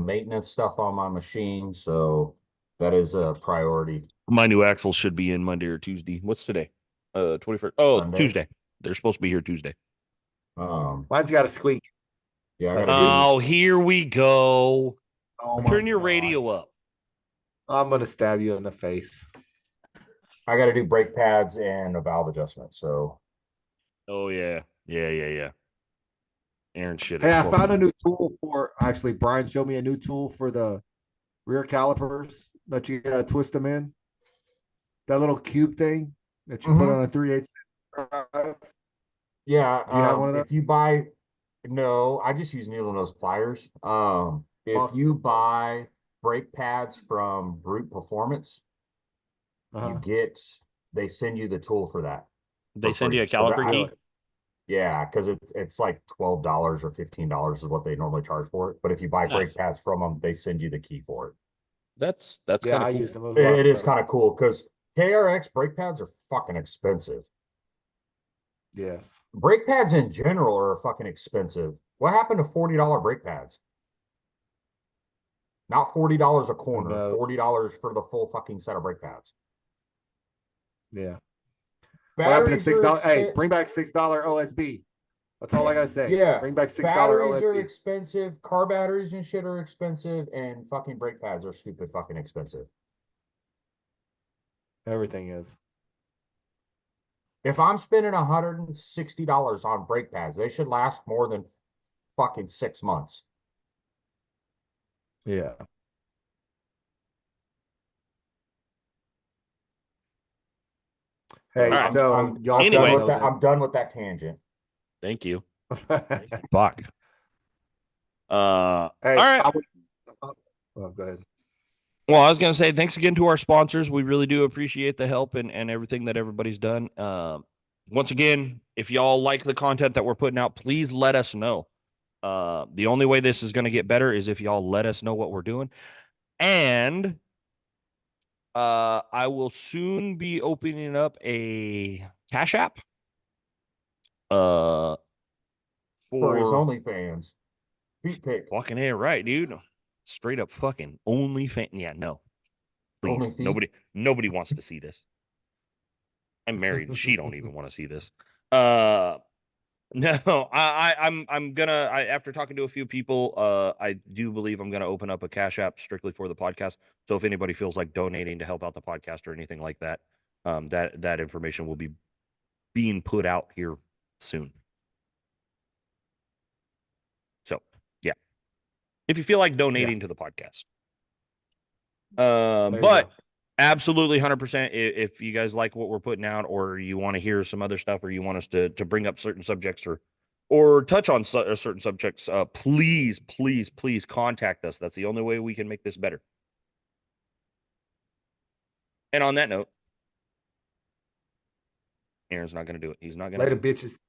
maintenance stuff on my machine, so that is a priority. My new axles should be in Monday or Tuesday. What's today? 21st. Oh, Monday. Tuesday. They're supposed to be here Tuesday. Mine's got a squeak. Yeah, I That's gotta do, Oh, here we go. Oh my Turn your God. radio up. I'm gonna stab you in the face. I gotta do brake pads and a valve adjustment. So Oh yeah. Yeah. Aaron shit. Hey, I found a new tool for actually Brian showed me a new tool for the rear calipers that you gotta twist them in. That little cube thing that you put Mhm. on a 3/8 drive. yeah, Do you have one of if you buy, no, I just use needle nose pliers. If Fuck you those. buy brake pads from Brute Performance, Uh-huh. they send you the tool for that. They for send you a free. 'Cause caliper key. Yeah, because it's like $12 or $15 is what they normally charge for it. But if you buy brake Nice. pads from them, they send you the key for it. That's Yeah, kind I of cool. used them. It was a lot It is better. kind of cool because KRX brake pads are fucking expensive. Yes. Brake pads in general are fucking expensive. What happened to $40 brake pads? Not $40 a corner, knows? $40 for the full fucking set of brake pads. Yeah. What happened to Batteries are $6? Hey, expen- bring back $6 OSB. That's all I gotta say. Yeah, Bring back $6 batteries are OSB. expensive, car batteries and shit are expensive, and fucking brake pads are stupid fucking expensive. Everything is. If I'm spending $160 on brake pads, they should last more than fucking 6 months. Yeah. Hey, All right. so y'all Anyway. still know this. I'm done with that tangent. Thank you. Fuck. Hey, all right. Oh, go ahead. Well, I was going to say thanks again to our sponsors. We really do appreciate the help and everything that everybody's done. Once again, if y'all like the content that we're putting out, please let us know. The only way this is going to get better is if y'all let us know what we're doing. And I will soon be opening up a Cash App. For his For OnlyFans. Feet pick. fucking A, right, dude. Straight up fucking OnlyFans. Yeah, no. Please. Only feet? Nobody wants to see this. I'm married and she don't even want to see this. No, I'm gonna after talking to a few people, I do believe I'm gonna open up a Cash App strictly for the podcast. So if anybody feels like donating to help out the podcast or anything like that, that information will be being put out here soon. So yeah. If you feel like donating to the podcast. There you But go. absolutely 100%. If you guys like what we're putting out, or you want to hear some other stuff, or you want us to bring up certain subjects or touch on certain subjects, please contact us. That's the only way we can make this better. And on that note, Aaron's not going to do it. He's not going to. Later, bitches.